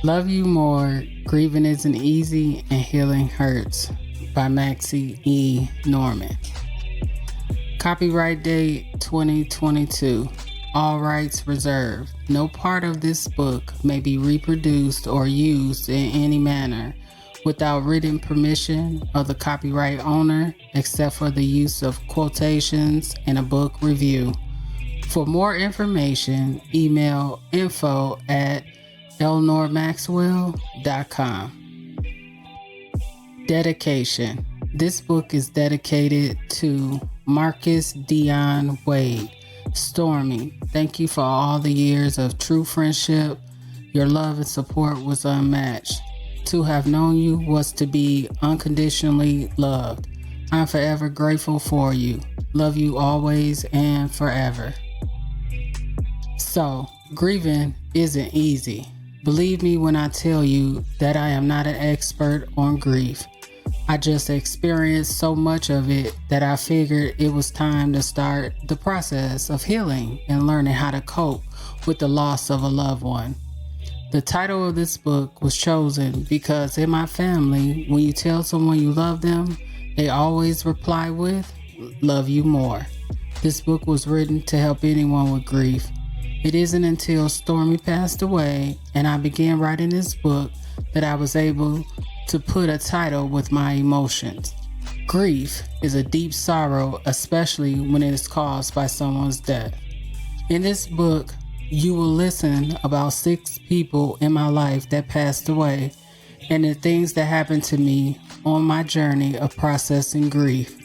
Love You More, Grieving Isn't Easy and Healing Hurts by Maxi E. Norman. Copyright date 2022. All rights reserved. No part of this book may be reproduced or used in any manner without written permission of the copyright owner, except for the use of quotations in a book review. For more information, email info@elnoramaxwell.com. Dedication. This book is dedicated to Marcus Dion Wade. Stormy, thank you for all the years of true friendship. Your love and support was unmatched. To have known you was to be unconditionally loved. I'm forever grateful for you. Love you always and forever. So, grieving isn't easy. Believe me when I tell you that I am not an expert on grief. I just experienced so much of it that I figured it was time to start the process of healing and learning how to cope with the loss of a loved one. The title of this book was chosen because in my family, when you tell someone you love them, they always reply with, "Love you more." This book was written to help anyone with grief. It isn't until Stormy passed away and I began writing this book that I was able to put a title with my emotions. Grief is a deep sorrow, especially when it is caused by someone's death. In this book, you will listen about 6 people in my life that passed away and the things that happened to me on my journey of processing grief.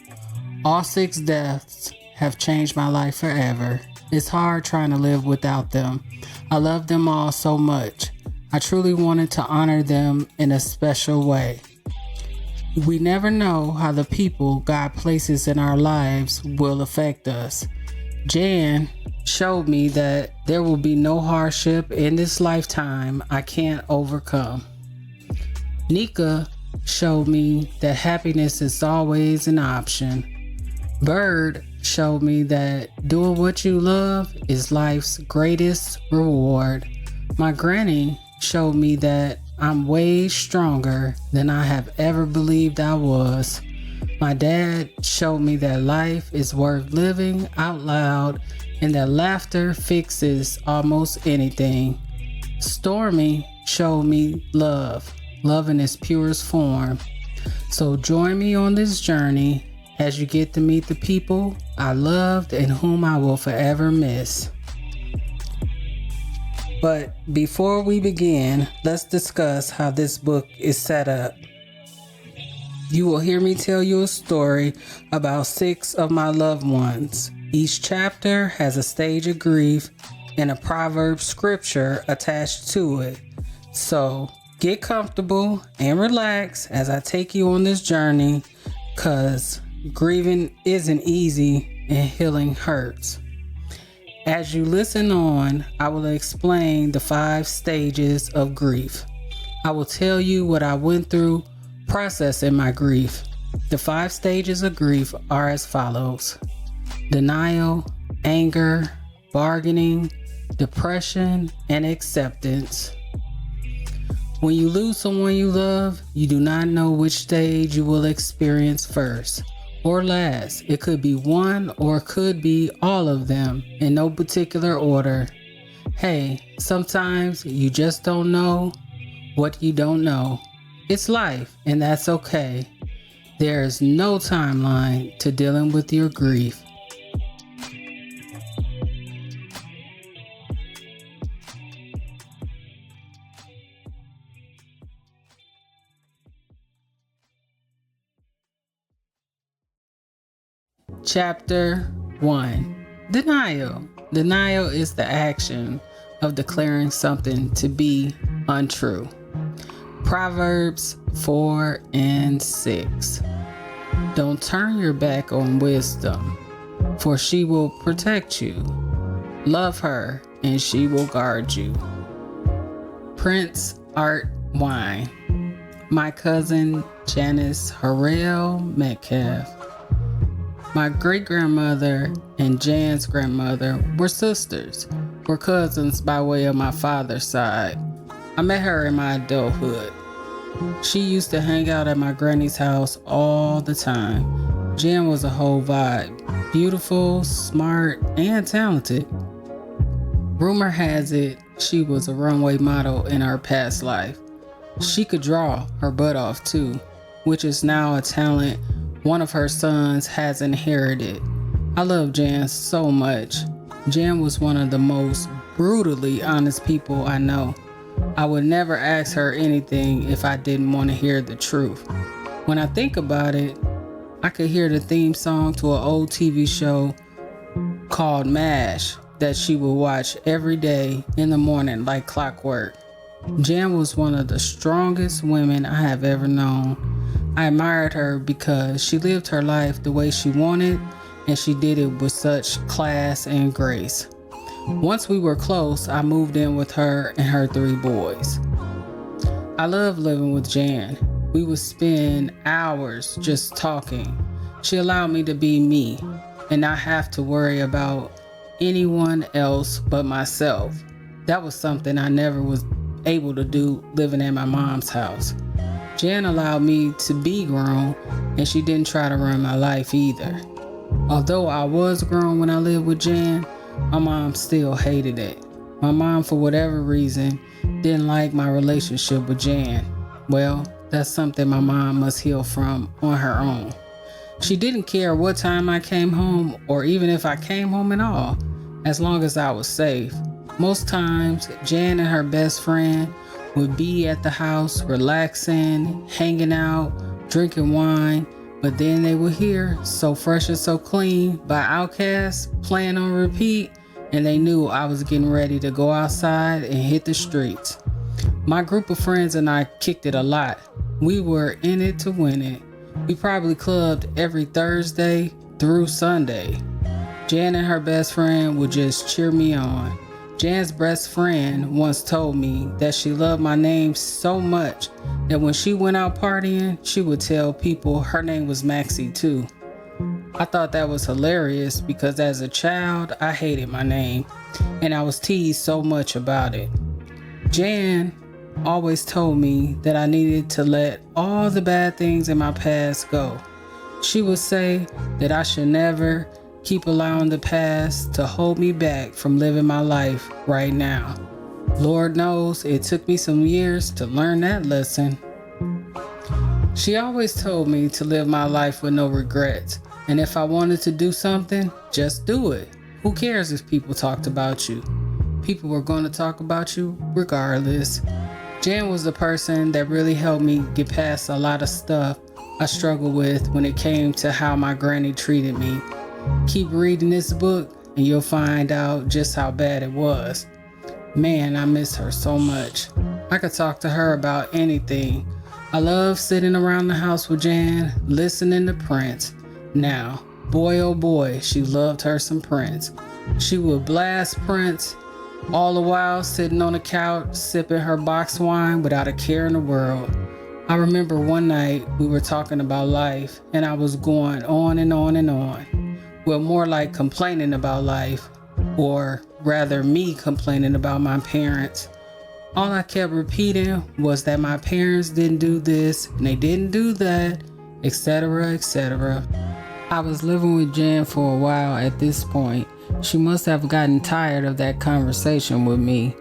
All 6 deaths have changed my life forever. It's hard trying to live without them. I love them all so much. I truly wanted to honor them in a special way. We never know how the people God places in our lives will affect us. Jan showed me that there will be no hardship in this lifetime I can't overcome. Nika showed me that happiness is always an option. Bird showed me that doing what you love is life's greatest reward. My granny showed me that I'm way stronger than I have ever believed I was. My dad showed me that life is worth living out loud and that laughter fixes almost anything. Stormy showed me love in its purest form. So join me on this journey as you get to meet the people I loved and whom I will forever miss. But before we begin, let's discuss how this book is set up. You will hear me tell you a story about 6 of my loved ones. Each chapter has a stage of grief and a proverb scripture attached to it. So get comfortable and relax as I take you on this journey, because grieving isn't easy and healing hurts. As you listen on, I will explain the 5 stages of grief. I will tell you what I went through processing my grief. The 5 stages of grief are as follows: denial, anger, bargaining, depression, and acceptance. When you lose someone you love, you do not know which stage you will experience first or last. It could be one or could be all of them in no particular order. Hey, sometimes you just don't know what you don't know. It's life, and that's okay. There is no timeline to dealing with your grief. Chapter 1. Denial. Denial is the action of declaring something to be untrue. Proverbs 4 and 6. Don't turn your back on wisdom, for she will protect you. Love her, and she will guard you. Prince Art Wine. My cousin Janice Harrell Metcalf. My great-grandmother and Jan's grandmother were sisters, were cousins by way of my father's side. I met her in my adulthood. She used to hang out at my granny's house all the time. Jen was a whole vibe. Beautiful, smart, and talented. Rumor has it she was a runway model in her past life. She could draw her butt off too, which is now a talent one of her sons has inherited. I love Jan so much. Jan was one of the most brutally honest people I know. I would never ask her anything if I didn't want to hear the truth. When I think about it, I could hear the theme song to an old TV show called MASH that she would watch every day in the morning like clockwork. Jan was one of the strongest women I have ever known. I admired her because she lived her life the way she wanted, and she did it with such class and grace. Once we were close, I moved in with her and her 3 boys. I love living with Jan. We would spend hours just talking. She allowed me to be me and not have to worry about anyone else but myself. That was something I never was able to do living at my mom's house. Jan allowed me to be grown, and she didn't try to run my life either. Although I was grown when I lived with Jan, my mom still hated it. My mom, for whatever reason, didn't like my relationship with Jan. Well, that's something my mom must heal from on her own. She didn't care what time I came home, or even if I came home at all, as long as I was safe. Most times, Jan and her best friend would be at the house relaxing, hanging out, drinking wine, but then they would hear So Fresh and So Clean by Outkast playing on repeat, and they knew I was getting ready to go outside and hit the streets. My group of friends and I kicked it a lot. We were in it to win it. We probably clubbed every Thursday through Sunday. Jan and her best friend would just cheer me on. Jan's best friend once told me that she loved my name so much that when she went out partying, she would tell people her name was Maxi too. I thought that was hilarious because as a child, I hated my name and I was teased so much about it. Jan always told me that I needed to let all the bad things in my past go. She would say that I should never keep allowing the past to hold me back from living my life right now. Lord knows it took me some years to learn that lesson. She always told me to live my life with no regrets, and if I wanted to do something, just do it. Who cares if people talked about you? People were going to talk about you regardless. Jan was the person that really helped me get past a lot of stuff I struggled with when it came to how my granny treated me. Keep reading this book and you'll find out just how bad it was. Man, I miss her so much. I could talk to her about anything. I love sitting around the house with Jan, listening to Prince. Now, boy oh boy, she loved her some Prince. She would blast Prince, all the while sitting on the couch, sipping her box wine without a care in the world. I remember one night we were talking about life and I was going on and on and on. Well, more like complaining about life, or rather me complaining about my parents. All I kept repeating was that my parents didn't do this and they didn't do that, etc., etc. I was living with Jan for a while at this point. She must have gotten tired of that conversation with me.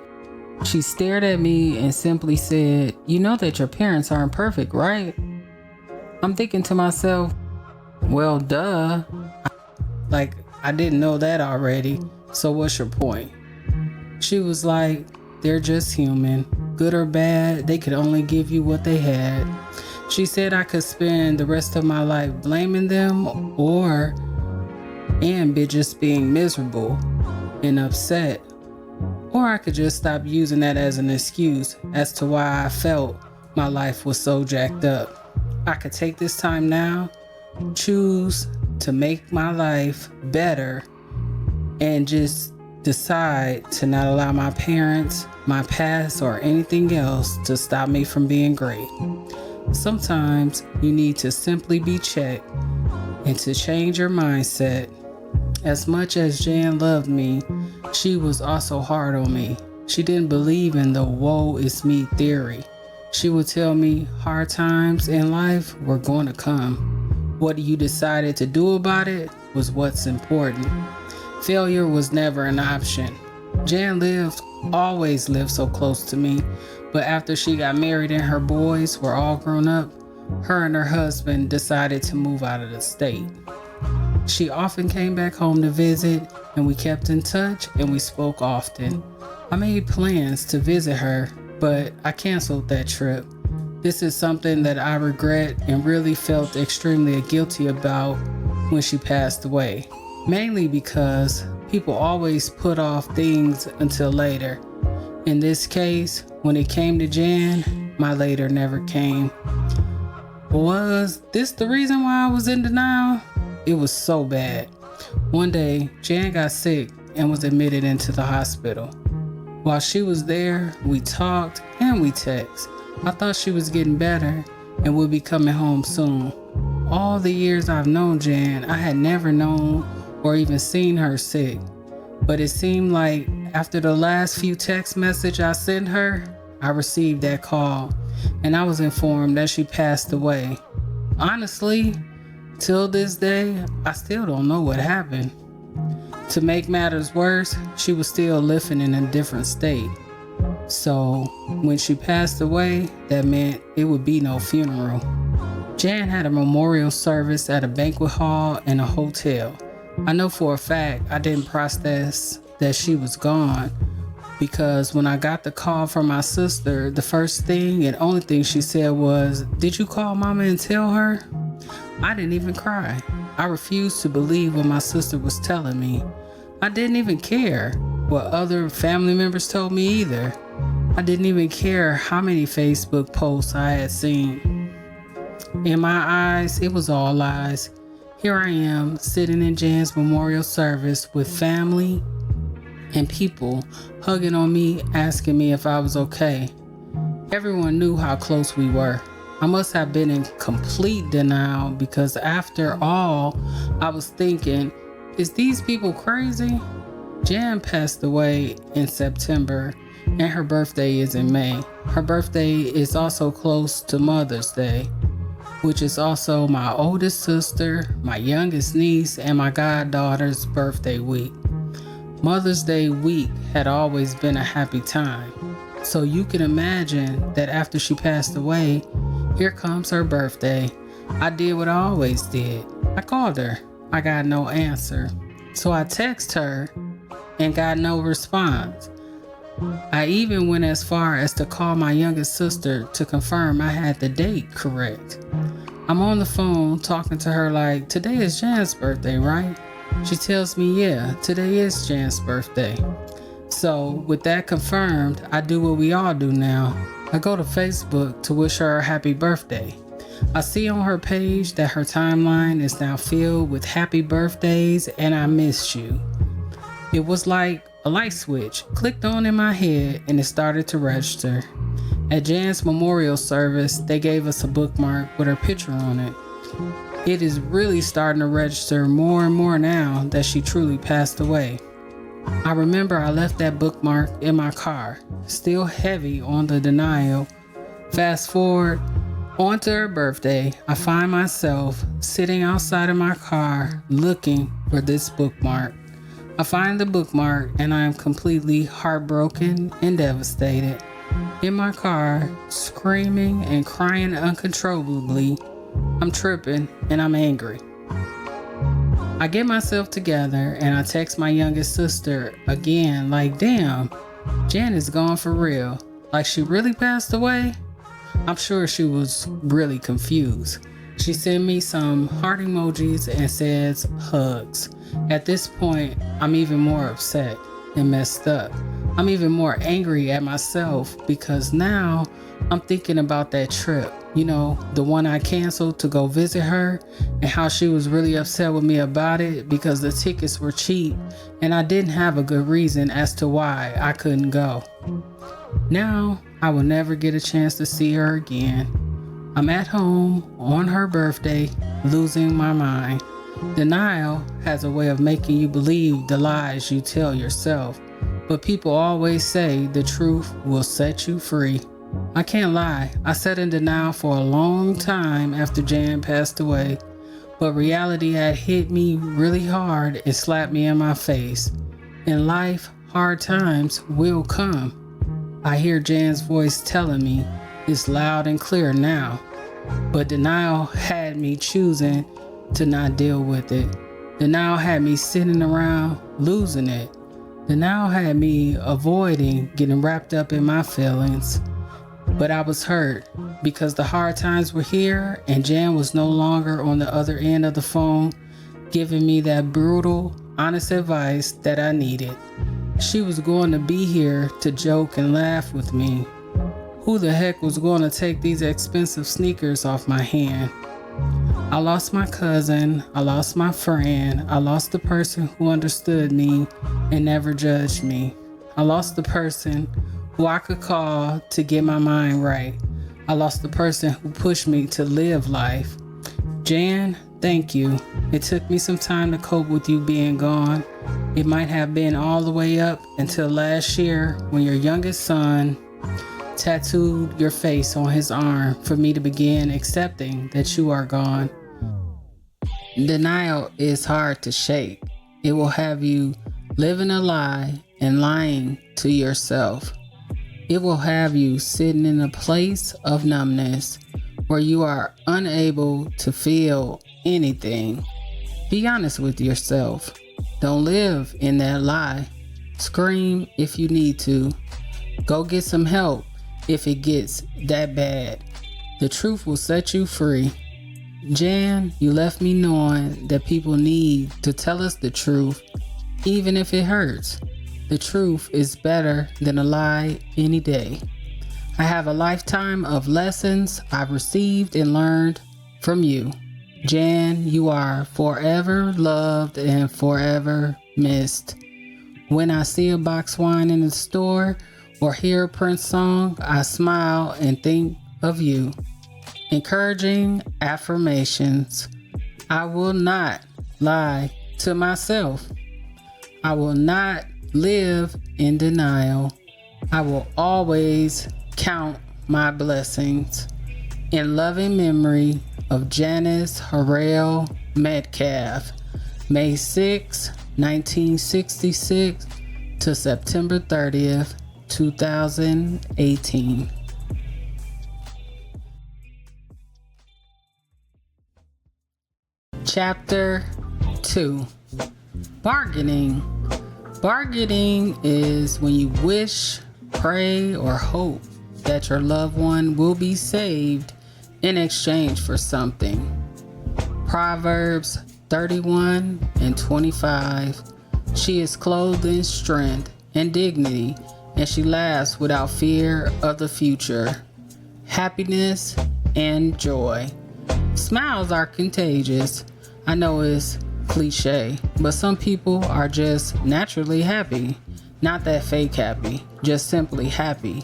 She stared at me and simply said, "You know that your parents aren't perfect, right?" I'm thinking to myself, well, duh. Like, I didn't know that already, so what's your point? She was like, they're just human. Good or bad, they could only give you what they had. She said I could spend the rest of my life blaming them and be just being miserable and upset. Or I could just stop using that as an excuse as to why I felt my life was so jacked up. I could take this time now, choose to make my life better, and just decide to not allow my parents, my past, or anything else to stop me from being great. Sometimes you need to simply be checked and to change your mindset. As much as Jan loved me, she was also hard on me. She didn't believe in the woe is me theory. She would tell me hard times in life were going to come. What you decided to do about it was what's important. Failure was never an option. Jan always lived so close to me, but after she got married and her boys were all grown up, her and her husband decided to move out of the state. She often came back home to visit, and we kept in touch and we spoke often. I made plans to visit her, but I canceled that trip. This is something that I regret and really felt extremely guilty about when she passed away, mainly because people always put off things until later. In this case, when it came to Jan, my later never came. Was this the reason why I was in denial? It was so bad. One day, Jan got sick and was admitted into the hospital. While she was there, we talked and we texted. I thought she was getting better and would be coming home soon. All the years I've known Jan, I had never known or even seen her sick. But it seemed like after the last few text messages I sent her, I received that call and I was informed that she passed away. Honestly, till this day, I still don't know what happened. To make matters worse, she was still living in a different state. So when she passed away, that meant it would be no funeral. Jan had a memorial service at a banquet hall and a hotel. I know for a fact I didn't process that she was gone, because when I got the call from my sister, the first thing and only thing she said was, "Did you call Mama and tell her?" I didn't even cry. I refused to believe what my sister was telling me. I didn't even care what other family members told me either. I didn't even care how many Facebook posts I had seen. In my eyes, it was all lies. Here I am, sitting in Jan's memorial service with family and people hugging on me, asking me if I was okay. Everyone knew how close we were. I must have been in complete denial, because after all, I was thinking, is these people crazy? Jan passed away in September and her birthday is in May. Her birthday is also close to Mother's Day, which is also my oldest sister, my youngest niece, and my goddaughter's birthday week. Mother's Day week had always been a happy time. So you can imagine that after she passed away, here comes her birthday. I did what I always did. I called her. I got no answer. So I texted her and got no response. I even went as far as to call my youngest sister to confirm I had the date correct. I'm on the phone talking to her like, "Today is Jan's birthday, right?" She tells me, "Yeah, today is Jan's birthday." So with that confirmed, I do what we all do now. I go to Facebook to wish her a happy birthday. I see on her page that her timeline is now filled with happy birthdays and I missed you. It was like a light switch clicked on in my head and it started to register. At Jan's memorial service, they gave us a bookmark with her picture on it. It is really starting to register more and more now that she truly passed away. I remember I left that bookmark in my car, still heavy on the denial. Fast forward, onto her birthday, I find myself sitting outside of my car looking for this bookmark. I find the bookmark and I am completely heartbroken and devastated. In my car, screaming and crying uncontrollably. I'm tripping and I'm angry. I get myself together and I text my youngest sister again like, "Damn, Jan is gone for real. Like she really passed away?" I'm sure she was really confused. She sent me some heart emojis and says hugs. At this point, I'm even more upset and messed up. I'm even more angry at myself because now I'm thinking about that trip. You know, the one I canceled to go visit her, and how she was really upset with me about it because the tickets were cheap and I didn't have a good reason as to why I couldn't go. Now, I will never get a chance to see her again. I'm at home on her birthday, losing my mind. Denial has a way of making you believe the lies you tell yourself. but people always say the truth will set you free. I can't lie, I sat in denial for a long time after Jan passed away, but reality had hit me really hard and slapped me in my face. In life, hard times will come. I hear Jan's voice telling me it's loud and clear now, but denial had me choosing to not deal with it. Denial had me sitting around losing it. Denial had me avoiding getting wrapped up in my feelings. But I was hurt because the hard times were here and Jan was no longer on the other end of the phone giving me that brutal, honest advice that I needed. She was going to be here to joke and laugh with me. Who the heck was going to take these expensive sneakers off my hand? I lost my cousin, I lost my friend, I lost the person who understood me and never judged me. I lost the person who I could call to get my mind right. I lost the person who pushed me to live life. Jan, thank you. It took me some time to cope with you being gone. It might have been all the way up until last year when your youngest son tattooed your face on his arm for me to begin accepting that you are gone. Denial is hard to shake. It will have you living a lie and lying to yourself. It will have you sitting in a place of numbness where you are unable to feel anything. Be honest with yourself. Don't live in that lie. Scream if you need to. Go get some help if it gets that bad. The truth will set you free. Jan, you left me knowing that people need to tell us the truth, even if it hurts. The truth is better than a lie any day. I have a lifetime of lessons I've received and learned from you. Jan, you are forever loved and forever missed. When I see a box wine in the store or hear a Prince song, I smile and think of you. Encouraging affirmations. I will not lie to myself. I will not live in denial. I will always count my blessings. In loving memory of Janice Harrell Metcalf, May 6, 1966 to September 30th, 2018. Chapter 2. Bargaining. Bargaining is when you wish, pray, or hope that your loved one will be saved in exchange for something. Proverbs 31:25. She is clothed in strength and dignity, and she laughs without fear of the future. Happiness and joy. Smiles are contagious. I know it's cliche, but some people are just naturally happy. Not that fake happy, just simply happy.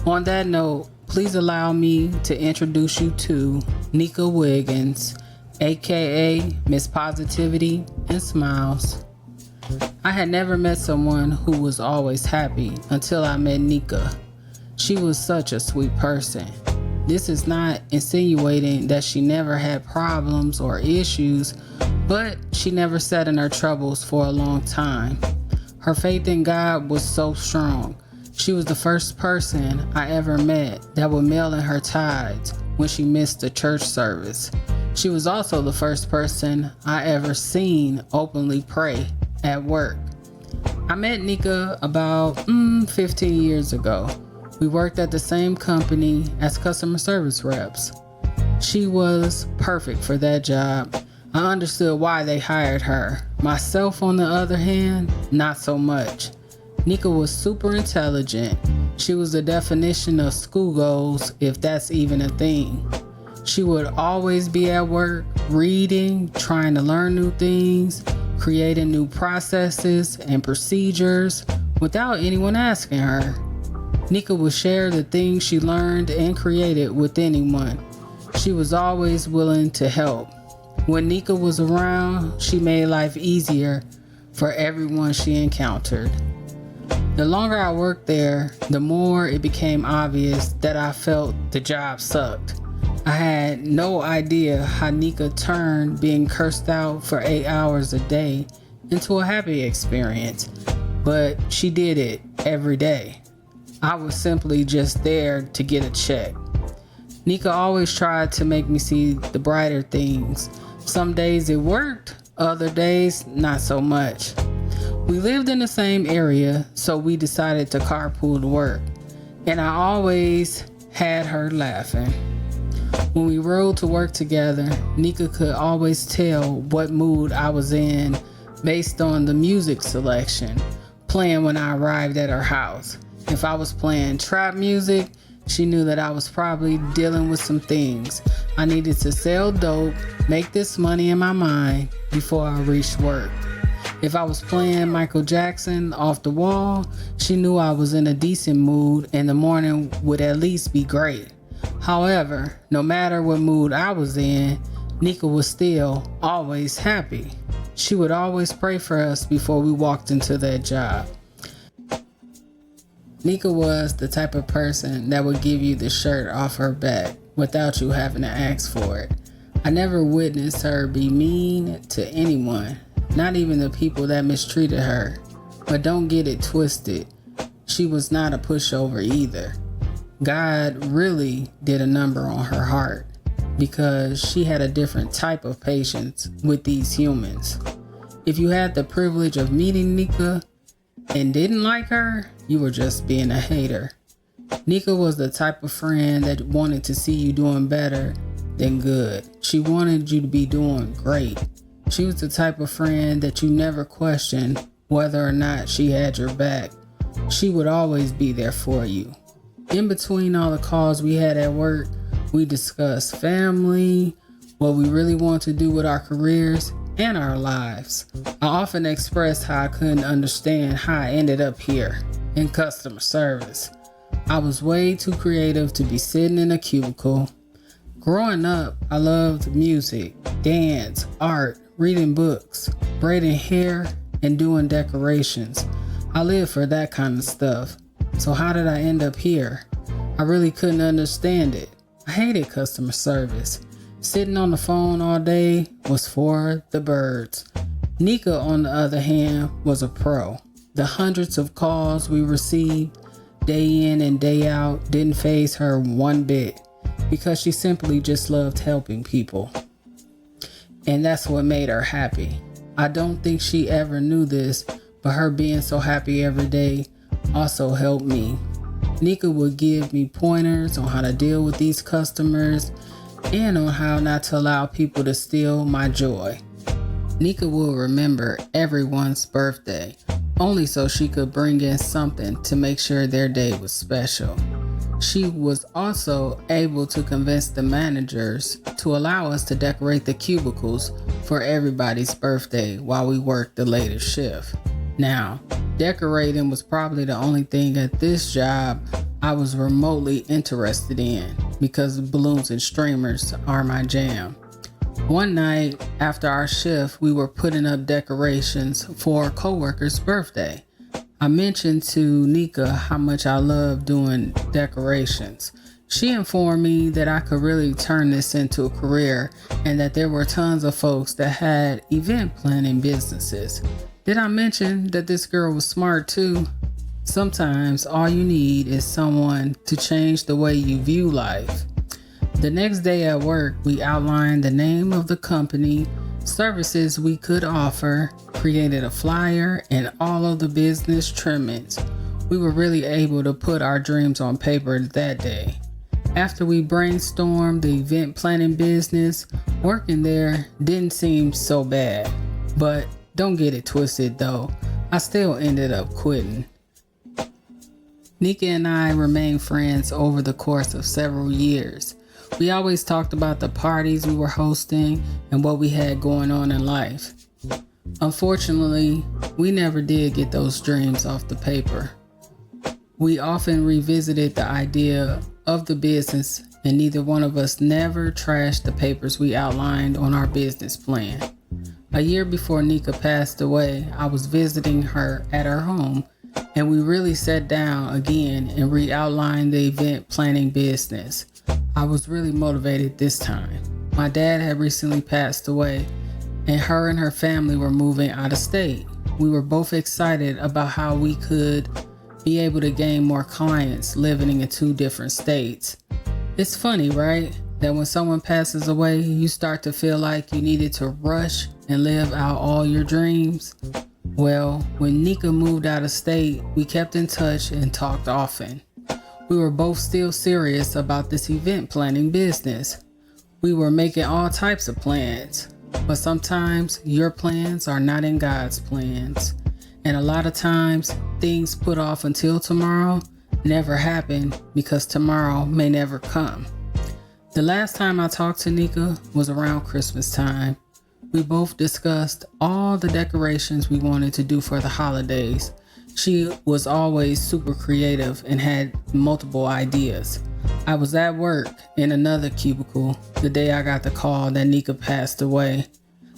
On that note, please allow me to introduce you to Nika Wiggins, aka Miss Positivity and Smiles. I had never met someone who was always happy until I met Nika. She was such a sweet person. This is not insinuating that she never had problems or issues, but she never sat in her troubles for a long time. Her faith in God was so strong. She was the first person I ever met that would mail in her tithes when she missed a church service. She was also the first person I ever seen openly pray at work. I met Nika about 15 years ago. We worked at the same company as customer service reps. She was perfect for that job. I understood why they hired her. Myself, on the other hand, not so much. Nika was super intelligent. She was the definition of school goals, if that's even a thing. She would always be at work, reading, trying to learn new things, creating new processes and procedures without anyone asking her. Nika would share the things she learned and created with anyone. She was always willing to help. When Nika was around, she made life easier for everyone she encountered. The longer I worked there, the more it became obvious that I felt the job sucked. I had no idea how Nika turned being cursed out for 8 hours a day into a happy experience, but she did it every day. I was simply just there to get a check. Nika always tried to make me see the brighter things. Some days it worked, other days not so much. We lived in the same area, so we decided to carpool to work, and I always had her laughing. When we rode to work together, Nika could always tell what mood I was in based on the music selection playing when I arrived at her house. If I was playing trap music, she knew that I was probably dealing with some things. I needed to sell dope, make this money in my mind before I reached work. If I was playing Michael Jackson off the wall, she knew I was in a decent mood and the morning would at least be great. However, no matter what mood I was in, Nika was still always happy. She would always pray for us before we walked into that job. Nika was the type of person that would give you the shirt off her back without you having to ask for it. I never witnessed her be mean to anyone, not even the people that mistreated her. But don't get it twisted, she was not a pushover either. God really did a number on her heart because she had a different type of patience with these humans. If you had the privilege of meeting Nika and didn't like her, you were just being a hater. Nika was the type of friend that wanted to see you doing better than good. She wanted you to be doing great. She was the type of friend that you never questioned whether or not she had your back. She would always be there for you. In between all the calls we had at work, we discussed family, what we really want to do with our careers, and our lives. I often expressed how I couldn't understand how I ended up here in customer service. I was way too creative to be sitting in a cubicle. Growing up, I loved music, dance, art, reading books, braiding hair, and doing decorations. I lived for that kind of stuff. So how did I end up here? I really couldn't understand it. I hated customer service. Sitting on the phone all day was for the birds. Nika, on the other hand, was a pro. The hundreds of calls we received day in and day out didn't faze her one bit because she simply just loved helping people. And that's what made her happy. I don't think she ever knew this, but her being so happy every day also helped me. Nika would give me pointers on how to deal with these customers and on how not to allow people to steal my joy. Nika will remember everyone's birthday, only so she could bring in something to make sure their day was special. She was also able to convince the managers to allow us to decorate the cubicles for everybody's birthday while we worked the later shift. Now, decorating was probably the only thing at this job I was remotely interested in because balloons and streamers are my jam. One night after our shift, we were putting up decorations for a coworker's birthday. I mentioned to Nika how much I love doing decorations. She informed me that I could really turn this into a career and that there were tons of folks that had event planning businesses. Did I mention that this girl was smart too? Sometimes all you need is someone to change the way you view life. The next day at work, we outlined the name of the company, services we could offer, created a flyer, and all of the business trimmings. We were really able to put our dreams on paper that day. After we brainstormed the event planning business, working there didn't seem so bad. But don't get it twisted though, I still ended up quitting. Nika and I remained friends over the course of several years. We always talked about the parties we were hosting and what we had going on in life. Unfortunately, we never did get those dreams off the paper. We often revisited the idea of the business, and neither one of us never trashed the papers we outlined on our business plan. A year before Nika passed away, I was visiting her at her home, and we really sat down again and re-outlined the event planning business. I was really motivated this time. My dad had recently passed away, and her and her family were moving out of state. We were both excited about how we could be able to gain more clients living in 2 different states. It's funny, right? That when someone passes away, you start to feel like you needed to rush and live out all your dreams. Well, when Nika moved out of state, we kept in touch and talked often. We were both still serious about this event planning business. We were making all types of plans, but sometimes your plans are not in God's plans. And a lot of times, things put off until tomorrow never happen because tomorrow may never come. The last time I talked to Nika was around Christmas time. We both discussed all the decorations we wanted to do for the holidays. She was always super creative and had multiple ideas. I was at work in another cubicle the day I got the call that Nika passed away.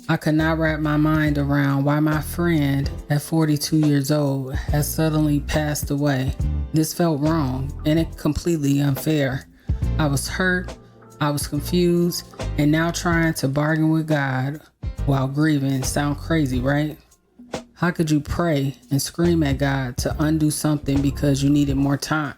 I could not wrap my mind around why my friend at 42 years old had suddenly passed away. This felt wrong and completely unfair. I was hurt, I was confused, and now trying to bargain with God while grieving sound crazy, right? How could you pray and scream at God to undo something because you needed more time?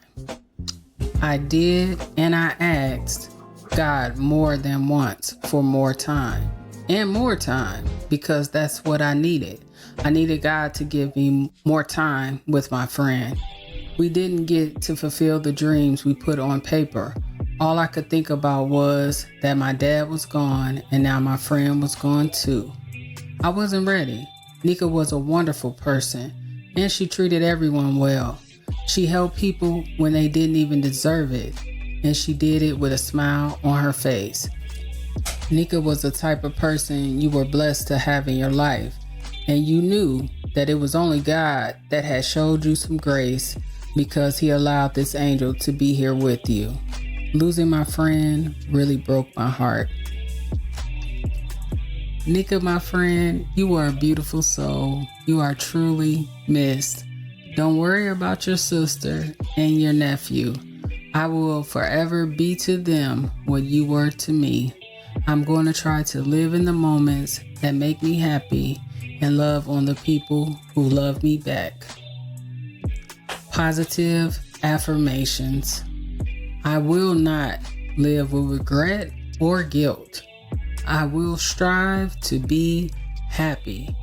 I did, and I asked God more than once for more time. And more time, because that's what I needed. I needed God to give me more time with my friend. We didn't get to fulfill the dreams we put on paper. All I could think about was that my dad was gone and now my friend was gone too. I wasn't ready. Nika was a wonderful person and she treated everyone well. She helped people when they didn't even deserve it, and she did it with a smile on her face. Nika was the type of person you were blessed to have in your life, and you knew that it was only God that had showed you some grace because he allowed this angel to be here with you. Losing my friend really broke my heart. Nika, my friend, you are a beautiful soul. You are truly missed. Don't worry about your sister and your nephew. I will forever be to them what you were to me. I'm going to try to live in the moments that make me happy and love on the people who love me back. Positive affirmations. I will not live with regret or guilt. I will strive to be happy.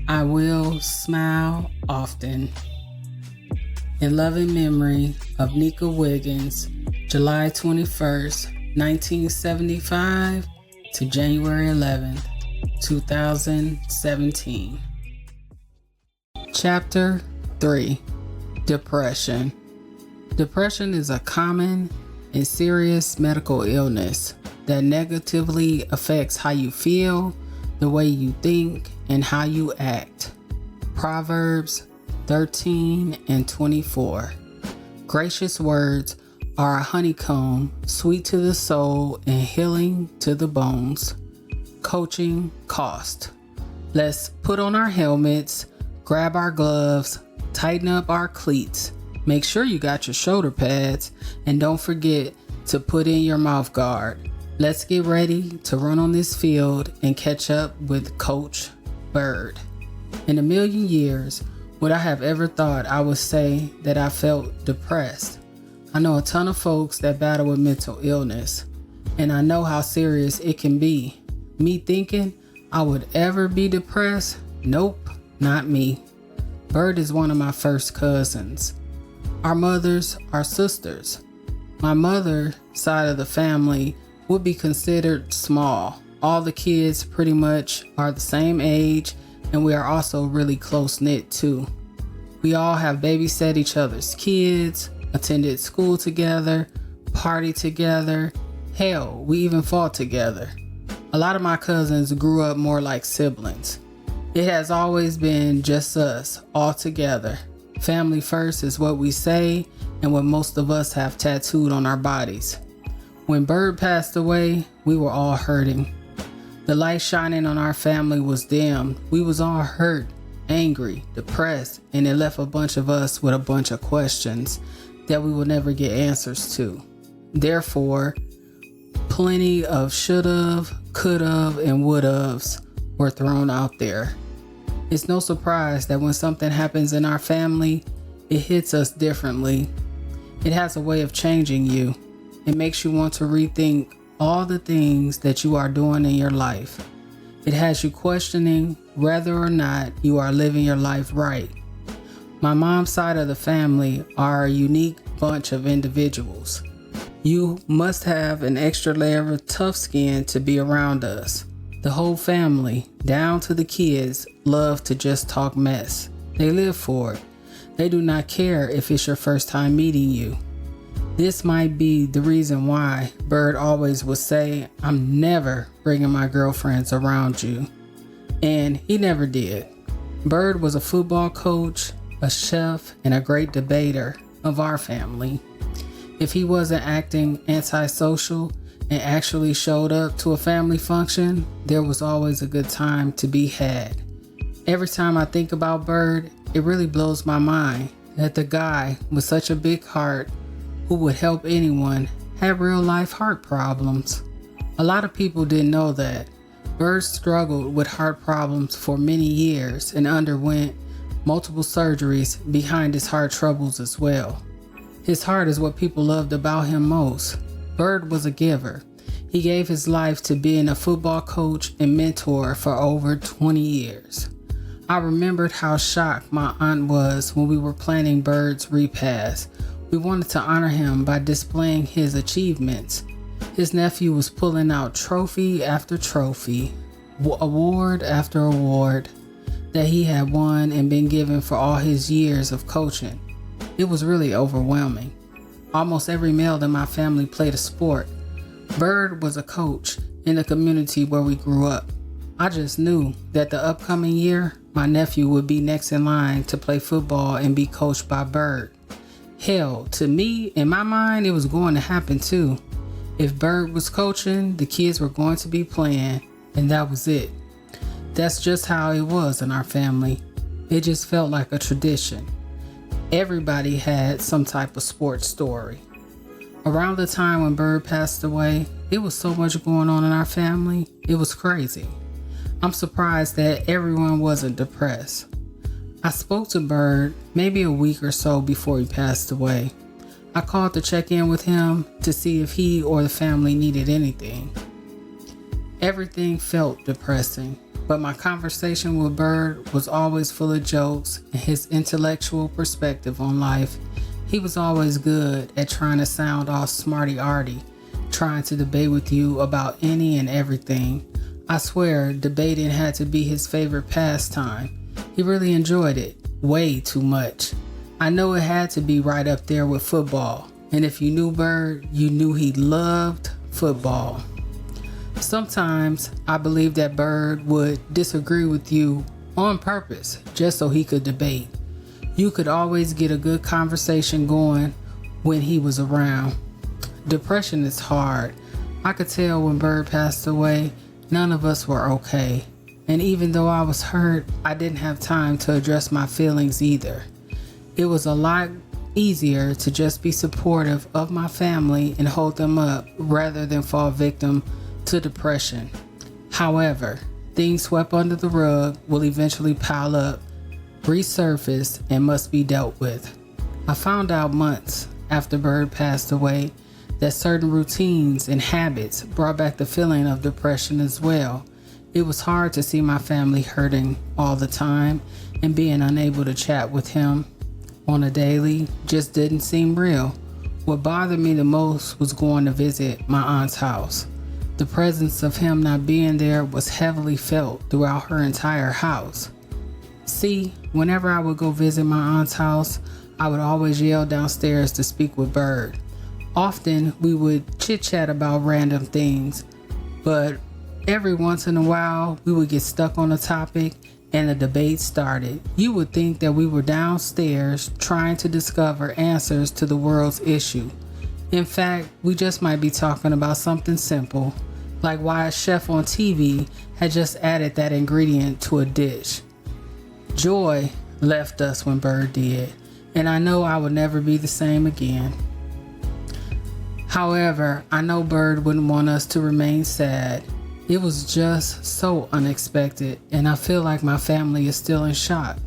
I will smile often. In loving memory of Nika Wiggins, July 21st, 1975 to January 11th, 2017. Chapter 3. Depression. Depression is a common and serious medical illness that negatively affects how you feel, the way you think, and how you act. Proverbs 13 and 24. Gracious words are a honeycomb, sweet to the soul and healing to the bones. Coaching cost. Let's put on our helmets, grab our gloves, tighten up our cleats, make sure you got your shoulder pads, and don't forget to put in your mouth guard. Let's get ready to run on this field and catch up with Coach Bird. In a million years, would I have ever thought I would say that I felt depressed? I know a ton of folks that battle with mental illness, and I know how serious it can be. Me thinking I would ever be depressed? Nope, not me. Bird is one of my first cousins. Our mothers are sisters. My mother's side of the family would be considered small. All the kids pretty much are the same age, and we are also really close-knit too. We all have babysat each other's kids, attended school together, partied together. Hell, we even fought together. A lot of my cousins grew up more like siblings. It has always been just us, all together. Family first is what we say and what most of us have tattooed on our bodies. When Bird passed away, we were all hurting. The light shining on our family was dim. We was all hurt, angry, depressed, and it left a bunch of us with a bunch of questions that we will never get answers to. Therefore, plenty of should've, could've, and would've's were thrown out there. It's no surprise that when something happens in our family, it hits us differently. It has a way of changing you. It makes you want to rethink all the things that you are doing in your life. It has you questioning whether or not you are living your life right. My mom's side of the family are a unique bunch of individuals. You must have an extra layer of tough skin to be around us. The whole family, down to the kids, love to just talk mess. They live for it. They do not care if it's your first time meeting you. This might be the reason why Bird always would say, "I'm never bringing my girlfriends around you." And he never did. Bird was a football coach, a chef, and a great debater of our family. If he wasn't acting antisocial and actually showed up to a family function, there was always a good time to be had. Every time I think about Bird, it really blows my mind that the guy with such a big heart who would help anyone had real life heart problems. A lot of people didn't know that. Bird struggled with heart problems for many years and underwent multiple surgeries behind his heart troubles as well. His heart is what people loved about him most. Bird was a giver. He gave his life to being a football coach and mentor for over 20 years. I remembered how shocked my aunt was when we were planning Bird's repast. We wanted to honor him by displaying his achievements. His nephew was pulling out trophy after trophy, award after award that he had won and been given for all his years of coaching. It was really overwhelming. Almost every male in my family played a sport. Bird was a coach in the community where we grew up. I just knew that the upcoming year, my nephew would be next in line to play football and be coached by Bird. Hell, to me, in my mind, it was going to happen too. If Bird was coaching, the kids were going to be playing, and that was it. That's just how it was in our family. It just felt like a tradition. Everybody had some type of sports story. Around the time when Bird passed away, it was so much going on in our family, it was crazy. I'm surprised that everyone wasn't depressed. I spoke to Bird maybe a week or so before he passed away. I called to check in with him to see if he or the family needed anything. Everything felt depressing, but my conversation with Bird was always full of jokes and his intellectual perspective on life. He was always good at trying to sound all smarty-arty, trying to debate with you about any and everything. I swear, debating had to be his favorite pastime. He really enjoyed it, way too much. I know it had to be right up there with football, and if you knew Bird, you knew he loved football. Sometimes I believe that Bird would disagree with you on purpose, just so he could debate. You could always get a good conversation going when he was around. Depression is hard. I could tell when Bird passed away, none of us were okay. And even though I was hurt, I didn't have time to address my feelings either. It was a lot easier to just be supportive of my family and hold them up rather than fall victim to depression. However, things swept under the rug will eventually pile up, resurface, and must be dealt with. I found out months after Bird passed away that certain routines and habits brought back the feeling of depression as well. It was hard to see my family hurting all the time, and being unable to chat with him on a daily just didn't seem real. What bothered me the most was going to visit my aunt's house. The presence of him not being there was heavily felt throughout her entire house. See, whenever I would go visit my aunt's house, I would always yell downstairs to speak with Bird. Often we would chit-chat about random things, but every once in a while we would get stuck on a topic and a debate started. You would think that we were downstairs trying to discover answers to the world's issue. In fact, we just might be talking about something simple, like why a chef on TV had just added that ingredient to a dish. Joy left us when Bird did, and I know I would never be the same again. However, I know Bird wouldn't want us to remain sad. It was just so unexpected, and I feel like my family is still in shock.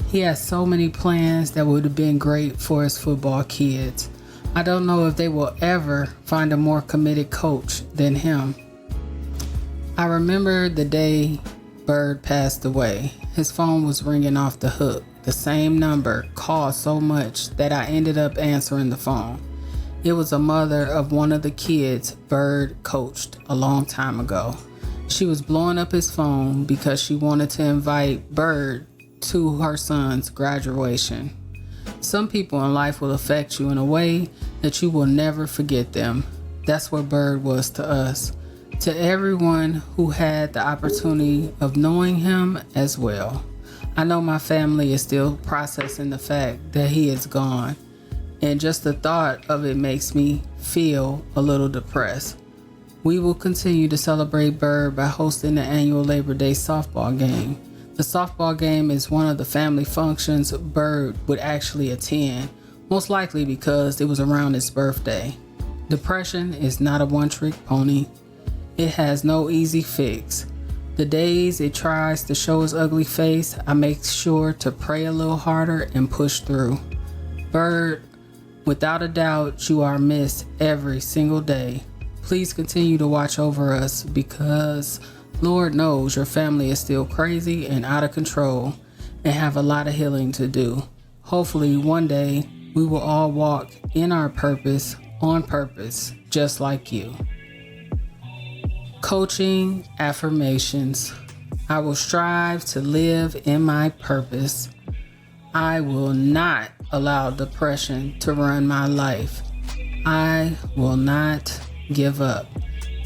He had so many plans that would have been great for his football kids. I don't know if they will ever find a more committed coach than him. I remember the day Bird passed away. His phone was ringing off the hook. The same number called so much that I ended up answering the phone. It was a mother of one of the kids Bird coached a long time ago. She was blowing up his phone because she wanted to invite Bird to her son's graduation. Some people in life will affect you in a way that you will never forget them. That's what Bird was to us, to everyone who had the opportunity of knowing him as well. I know my family is still processing the fact that he is gone, and just the thought of it makes me feel a little depressed. We will continue to celebrate Bird by hosting the annual Labor Day softball game. The softball game is one of the family functions Bird would actually attend, most likely because it was around his birthday. Depression is not a one-trick pony. It has no easy fix. The days it tries to show its ugly face, I make sure to pray a little harder and push through. Bird, without a doubt, you are missed every single day. Please continue to watch over us because Lord knows your family is still crazy and out of control and have a lot of healing to do. Hopefully one day we will all walk in our purpose on purpose, just like you. Coaching affirmations. I will strive to live in my purpose. I will not allow depression to run my life. I will not give up.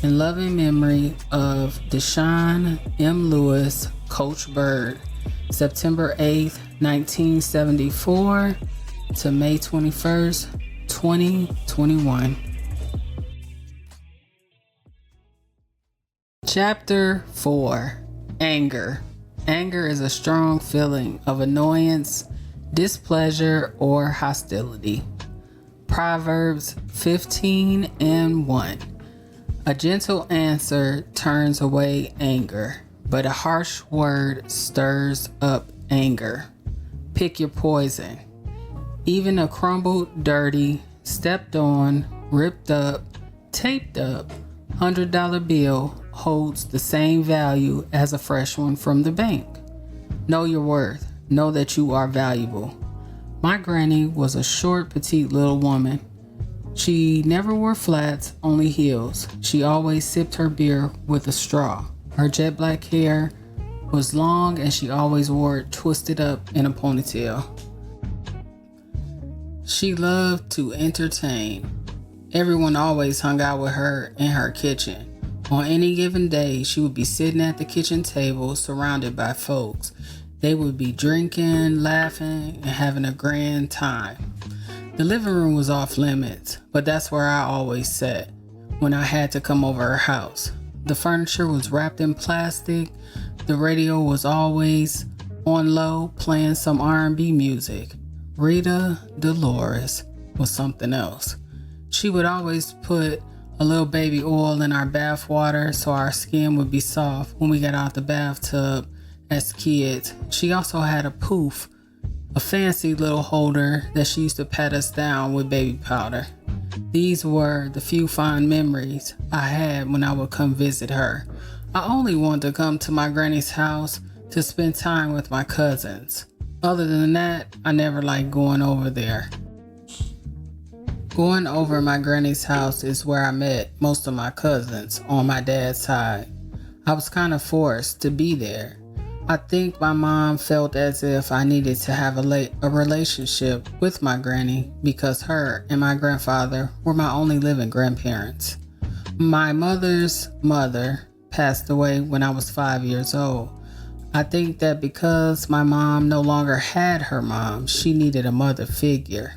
In loving memory of Deshaun M. Lewis, Coach Bird, September 8th, 1974 to May 21st, 2021. Chapter 4. Anger. Anger is a strong feeling of annoyance, displeasure, or hostility. Proverbs 15:1. A gentle answer turns away anger, but a harsh word stirs up anger. Pick your poison. Even a crumbled, dirty, stepped on, ripped up, taped up $100 bill holds the same value as a fresh one from the bank. Know your worth. Know that you are valuable. My granny was a short, petite little woman. She never wore flats, only heels. She always sipped her beer with a straw. Her jet black hair was long and she always wore it twisted up in a ponytail. She loved to entertain. Everyone always hung out with her in her kitchen. On any given day, she would be sitting at the kitchen table surrounded by folks. They would be drinking, laughing, and having a grand time. The living room was off limits, but that's where I always sat when I had to come over her house. The furniture was wrapped in plastic. The radio was always on low, playing some R&B music. Rita Dolores was something else. She would always put a little baby oil in our bath water so our skin would be soft when we got out the bathtub as kids. She also had a poof, a fancy little holder that she used to pat us down with baby powder. These were the few fond memories I had when I would come visit her. I only wanted to come to my granny's house to spend time with my cousins. Other than that, I never liked going over there. Going over my granny's house is where I met most of my cousins on my dad's side. I was kind of forced to be there. I think my mom felt as if I needed to have a relationship with my granny because her and my grandfather were my only living grandparents. My mother's mother passed away when I was 5 years old. I think that because my mom no longer had her mom, she needed a mother figure.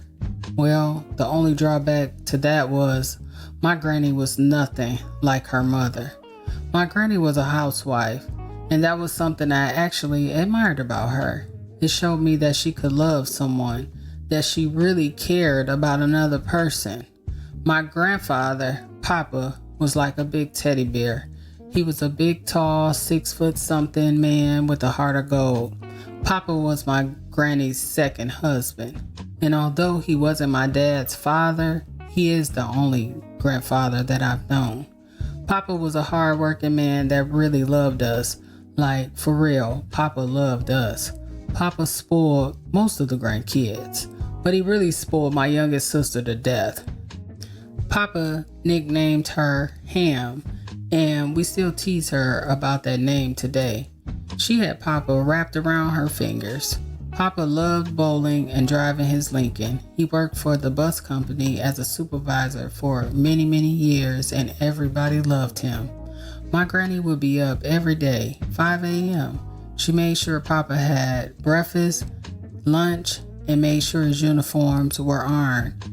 Well, the only drawback to that was my granny was nothing like her mother. My granny was a housewife, and that was something I actually admired about her. It showed me that she could love someone, that she really cared about another person. My grandfather, Papa, was like a big teddy bear. He was a big, tall, 6-foot-something man with a heart of gold. Papa was my granny's second husband. And although he wasn't my dad's father, he is the only grandfather that I've known. Papa was a hard-working man that really loved us. Like, for real, Papa loved us. Papa spoiled most of the grandkids, but he really spoiled my youngest sister to death. Papa nicknamed her Ham, and we still tease her about that name today. She had Papa wrapped around her fingers. Papa loved bowling and driving his Lincoln. He worked for the bus company as a supervisor for many, many years, and everybody loved him. My granny would be up every day, 5 a.m. She made sure Papa had breakfast, lunch, and made sure his uniforms were ironed.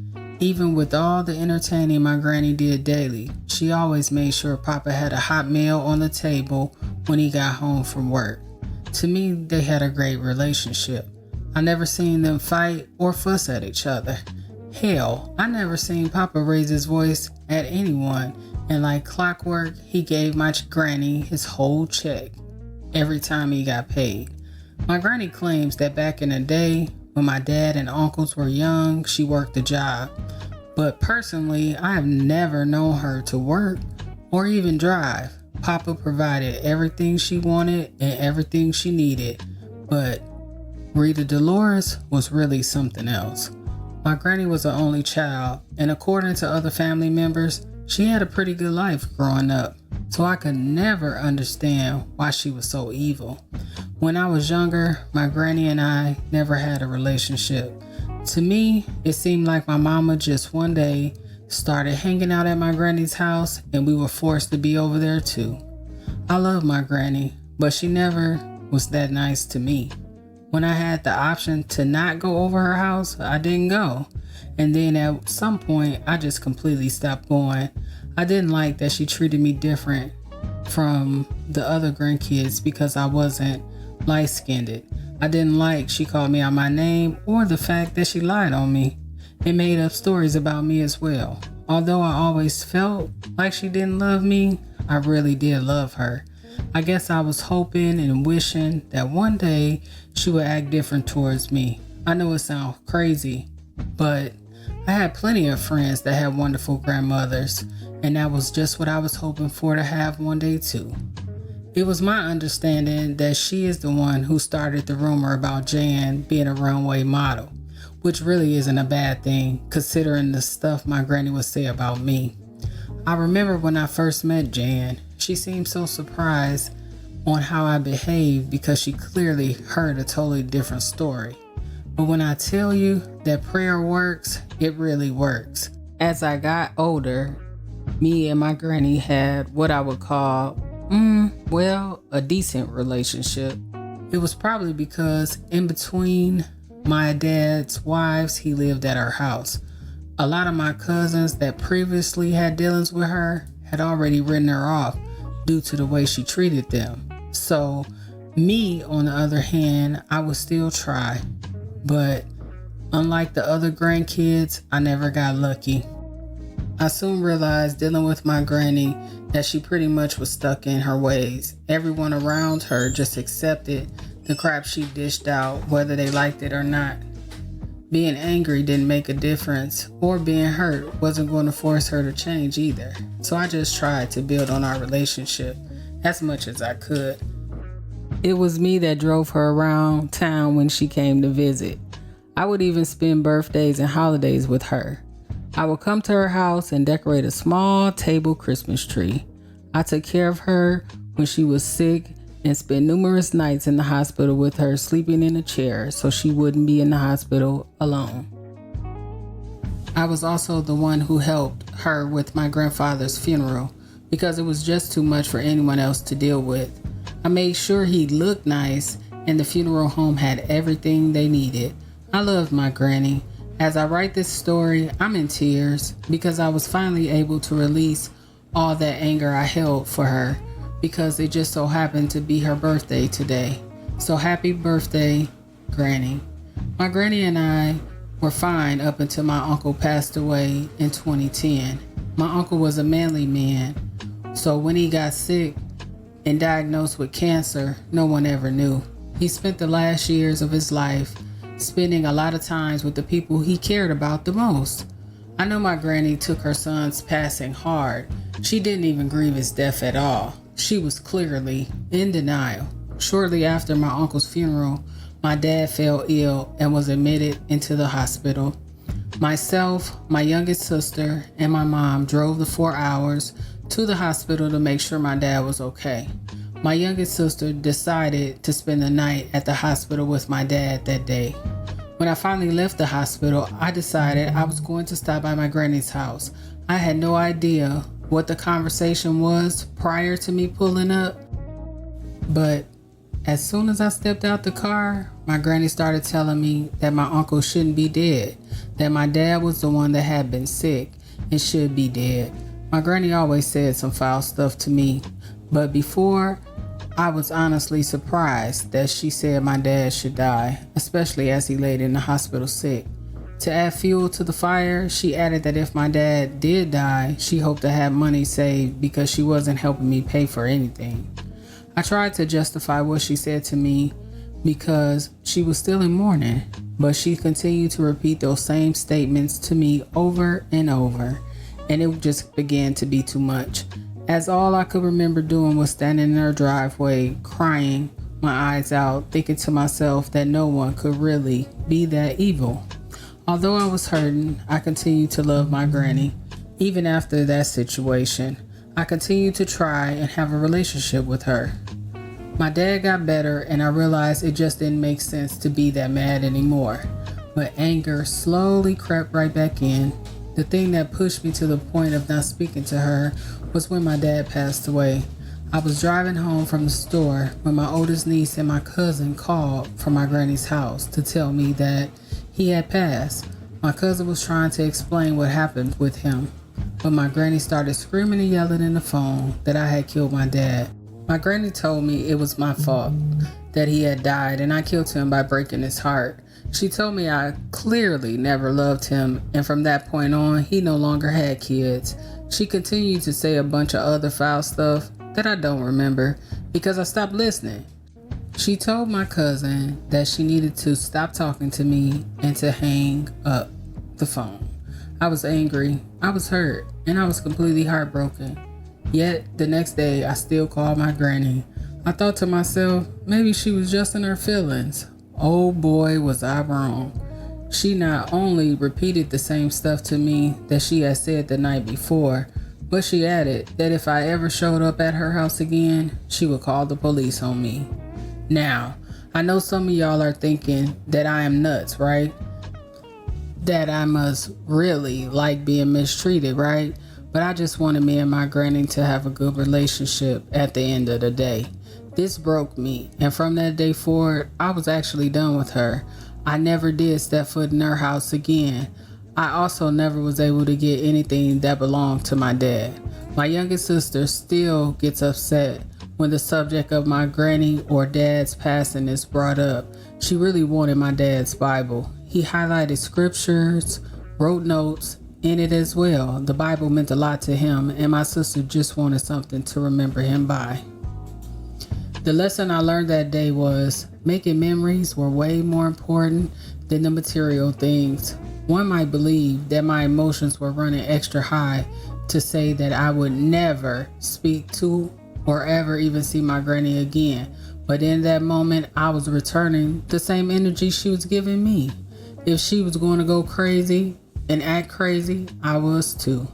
Even with all the entertaining my granny did daily, she always made sure Papa had a hot meal on the table when he got home from work. To me, they had a great relationship. I never seen them fight or fuss at each other. Hell, I never seen Papa raise his voice at anyone, and like clockwork, he gave my granny his whole check every time he got paid. My granny claims that back in the day, when my dad and uncles were young, she worked a job. But personally, I have never known her to work or even drive. Papa provided everything she wanted and everything she needed, but Rita Dolores was really something else. My granny was the only child, and according to other family members, she had a pretty good life growing up, so I could never understand why she was so evil. When I was younger, my granny and I never had a relationship. To me, it seemed like my mama just one day started hanging out at my granny's house, and we were forced to be over there too. I love my granny, but she never was that nice to me. When I had the option to not go over her house, I didn't go. And then at some point, I just completely stopped going. I didn't like that she treated me different from the other grandkids because I wasn't light-skinned. I didn't like she called me out my name or the fact that she lied on me and made up stories about me as well. Although I always felt like she didn't love me, I really did love her. I guess I was hoping and wishing that one day she would act different towards me. I know it sounds crazy, but I had plenty of friends that had wonderful grandmothers, and that was just what I was hoping for to have one day too. It was my understanding that she is the one who started the rumor about Jan being a runway model, which really isn't a bad thing considering the stuff my granny would say about me. I remember when I first met Jan, she seemed so surprised on how I behaved because she clearly heard a totally different story. But when I tell you that prayer works, it really works. As I got older, me and my granny had what I would call, a decent relationship. It was probably because in between my dad's wives, he lived at our house. A lot of my cousins that previously had dealings with her had already written her off due to the way she treated them. So me, on the other hand, I would still try. But unlike the other grandkids, I never got lucky. I soon realized dealing with my granny that she pretty much was stuck in her ways. Everyone around her just accepted the crap she dished out, whether they liked it or not. Being angry didn't make a difference, or being hurt wasn't going to force her to change either. So I just tried to build on our relationship as much as I could. It was me that drove her around town when she came to visit. I would even spend birthdays and holidays with her. I would come to her house and decorate a small table Christmas tree. I took care of her when she was sick and spent numerous nights in the hospital with her sleeping in a chair so she wouldn't be in the hospital alone. I was also the one who helped her with my grandfather's funeral because it was just too much for anyone else to deal with. I made sure he looked nice and the funeral home had everything they needed. I loved my granny. As I write this story, I'm in tears because I was finally able to release all that anger I held for her because it just so happened to be her birthday today. So happy birthday, Granny. My granny and I were fine up until my uncle passed away in 2010. My uncle was a manly man, so when he got sick and diagnosed with cancer, no one ever knew. He spent the last years of his life spending a lot of times with the people he cared about the most. I know my granny took her son's passing hard. She didn't even grieve his death at all. She was clearly in denial. Shortly after my uncle's funeral, my dad fell ill and was admitted into the hospital. Myself, my youngest sister, and my mom drove the 4 hours to the hospital to make sure my dad was okay. My youngest sister decided to spend the night at the hospital with my dad that day. When I finally left the hospital, I decided I was going to stop by my granny's house. I had no idea what the conversation was prior to me pulling up, but as soon as I stepped out the car, my granny started telling me that my uncle shouldn't be dead, that my dad was the one that had been sick and should be dead. My granny always said some foul stuff to me, but before, I was honestly surprised that she said my dad should die, especially as he laid in the hospital sick. To add fuel to the fire, she added that if my dad did die, she hoped to have money saved because she wasn't helping me pay for anything. I tried to justify what she said to me because she was still in mourning, but she continued to repeat those same statements to me over and over, and it just began to be too much, as all I could remember doing was standing in her driveway, crying my eyes out, thinking to myself that no one could really be that evil. Although I was hurting, I continued to love my granny. Even after that situation, I continued to try and have a relationship with her. My dad got better and I realized it just didn't make sense to be that mad anymore. But anger slowly crept right back in. The thing that pushed me to the point of not speaking to her was when my dad passed away. I was driving home from the store when my oldest niece and my cousin called from my granny's house to tell me that he had passed. My cousin was trying to explain what happened with him, but my granny started screaming and yelling in the phone that I had killed my dad. My granny told me it was my fault, that he had died and I killed him by breaking his heart. She told me I clearly never loved him, and from that point on, he no longer had kids. She continued to say a bunch of other foul stuff that I don't remember because I stopped listening. She told my cousin that she needed to stop talking to me and to hang up the phone. I was angry, I was hurt, and I was completely heartbroken. Yet, the next day, I still called my granny. I thought to myself, maybe she was just in her feelings. Oh boy, was I wrong. She not only repeated the same stuff to me that she had said the night before, but she added that if I ever showed up at her house again, she would call the police on me. Now, I know some of y'all are thinking that I am nuts, right? That I must really like being mistreated, right? But I just wanted me and my granny to have a good relationship at the end of the day. This broke me, and from that day forward, I was actually done with her. I never did step foot in her house again. I also never was able to get anything that belonged to my dad. My youngest sister still gets upset when the subject of my granny or dad's passing is brought up. She really wanted my dad's Bible. He highlighted scriptures, wrote notes in it as well. The Bible meant a lot to him, and my sister just wanted something to remember him by. The lesson I learned that day was making memories were way more important than the material things. One might believe that my emotions were running extra high to say that I would never speak to or ever even see my granny again. But in that moment, I was returning the same energy she was giving me. If she was going to go crazy and act crazy, I was too.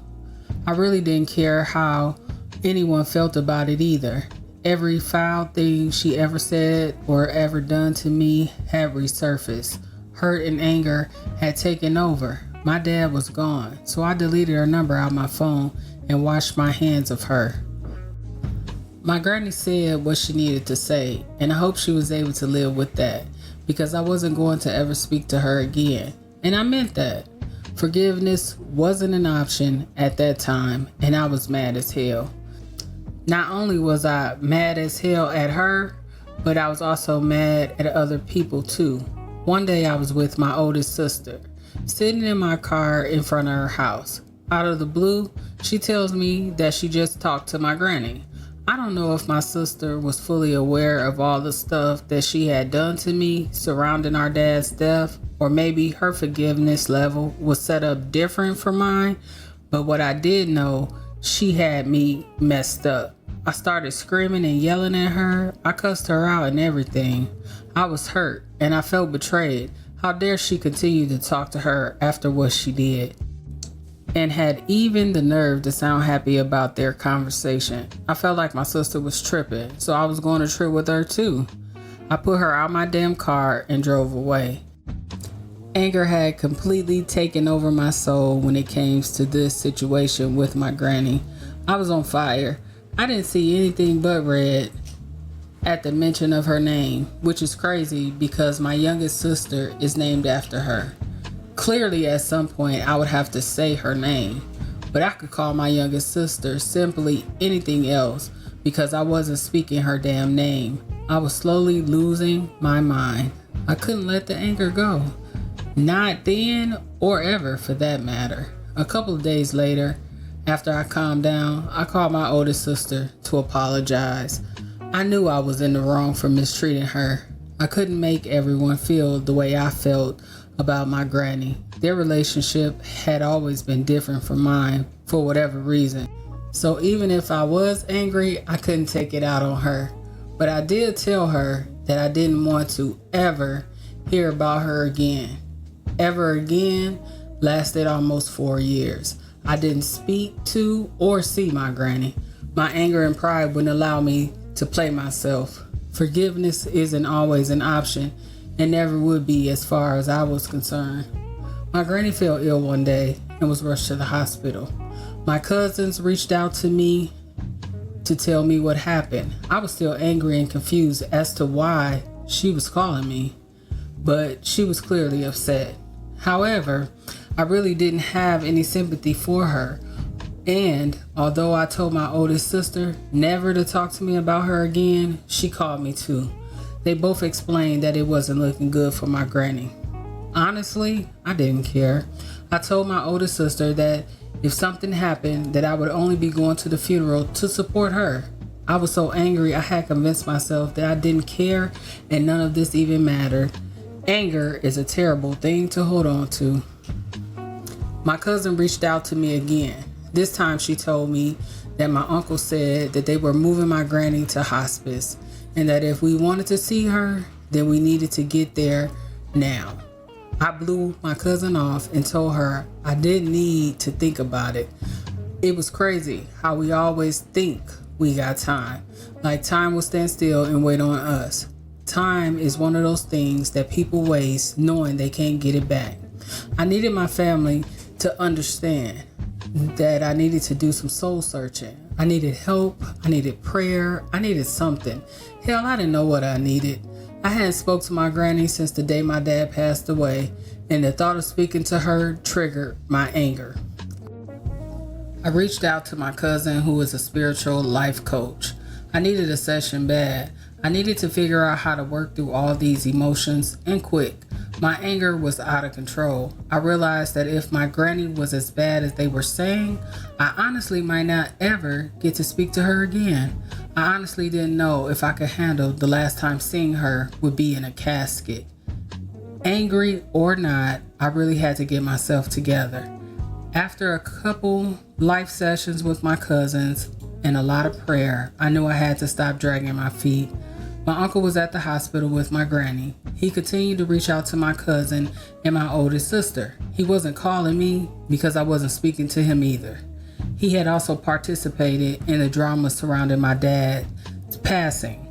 I really didn't care how anyone felt about it either. Every foul thing she ever said or ever done to me had resurfaced. Hurt and anger had taken over. My dad was gone, so I deleted her number out my phone and washed my hands of her. My granny said what she needed to say, and I hope she was able to live with that, because I wasn't going to ever speak to her again, and I meant that. Forgiveness wasn't an option at that time, and I was mad as hell. Not only was I mad as hell at her, but I was also mad at other people too. One day I was with my oldest sister, sitting in my car in front of her house. Out of the blue, she tells me that she just talked to my granny. I don't know if my sister was fully aware of all the stuff that she had done to me surrounding our dad's death, or maybe her forgiveness level was set up different from mine, but what I did know, she had me messed up. I started screaming and yelling at her. I cussed her out and everything. I was hurt and I felt betrayed. How dare she continue to talk to her after what she did? And had even the nerve to sound happy about their conversation. I felt like my sister was tripping, so I was going to trip with her too. I put her out my damn car and drove away. Anger had completely taken over my soul when it came to this situation with my granny. I was on fire. I didn't see anything but red at the mention of her name, which is crazy because my youngest sister is named after her. Clearly, at some point, I would have to say her name, but I could call my youngest sister simply anything else because I wasn't speaking her damn name. I was slowly losing my mind. I couldn't let the anger go. Not then or ever for that matter. A couple of days later, after I calmed down, I called my oldest sister to apologize. I knew I was in the wrong for mistreating her. I couldn't make everyone feel the way I felt about my granny. Their relationship had always been different from mine for whatever reason. So even if I was angry, I couldn't take it out on her. But I did tell her that I didn't want to ever hear about her again. Ever again lasted almost 4 years. I didn't speak to or see my granny. My anger and pride wouldn't allow me to play myself. Forgiveness isn't always an option and never would be as far as I was concerned. My granny fell ill one day and was rushed to the hospital. My cousins reached out to me to tell me what happened. I was still angry and confused as to why she was calling me, but she was clearly upset. However, I really didn't have any sympathy for her. And although I told my oldest sister never to talk to me about her again, she called me too. They both explained that it wasn't looking good for my granny. Honestly, I didn't care. I told my oldest sister that if something happened, that I would only be going to the funeral to support her. I was so angry I had convinced myself that I didn't care and none of this even mattered. Anger is a terrible thing to hold on to. My cousin reached out to me again. This time she told me that my uncle said that they were moving my granny to hospice and that if we wanted to see her, then we needed to get there now. I blew my cousin off and told her I didn't need to think about it. It was crazy how we always think we got time, like time will stand still and wait on us. Time is one of those things that people waste knowing they can't get it back. I needed my family to understand that I needed to do some soul searching. I needed help. I needed prayer. I needed something. Hell, I didn't know what I needed. I hadn't spoke to my granny since the day my dad passed away, and the thought of speaking to her triggered my anger. I reached out to my cousin who is a spiritual life coach. I needed a session bad. I needed to figure out how to work through all these emotions and quick. My anger was out of control. I realized that if my granny was as bad as they were saying, I honestly might not ever get to speak to her again. I honestly didn't know if I could handle the last time seeing her would be in a casket. Angry or not, I really had to get myself together. After a couple life sessions with my cousins and a lot of prayer, I knew I had to stop dragging my feet. My uncle was at the hospital with my granny. He continued to reach out to my cousin and my oldest sister. He wasn't calling me because I wasn't speaking to him either. He had also participated in the drama surrounding my dad's passing.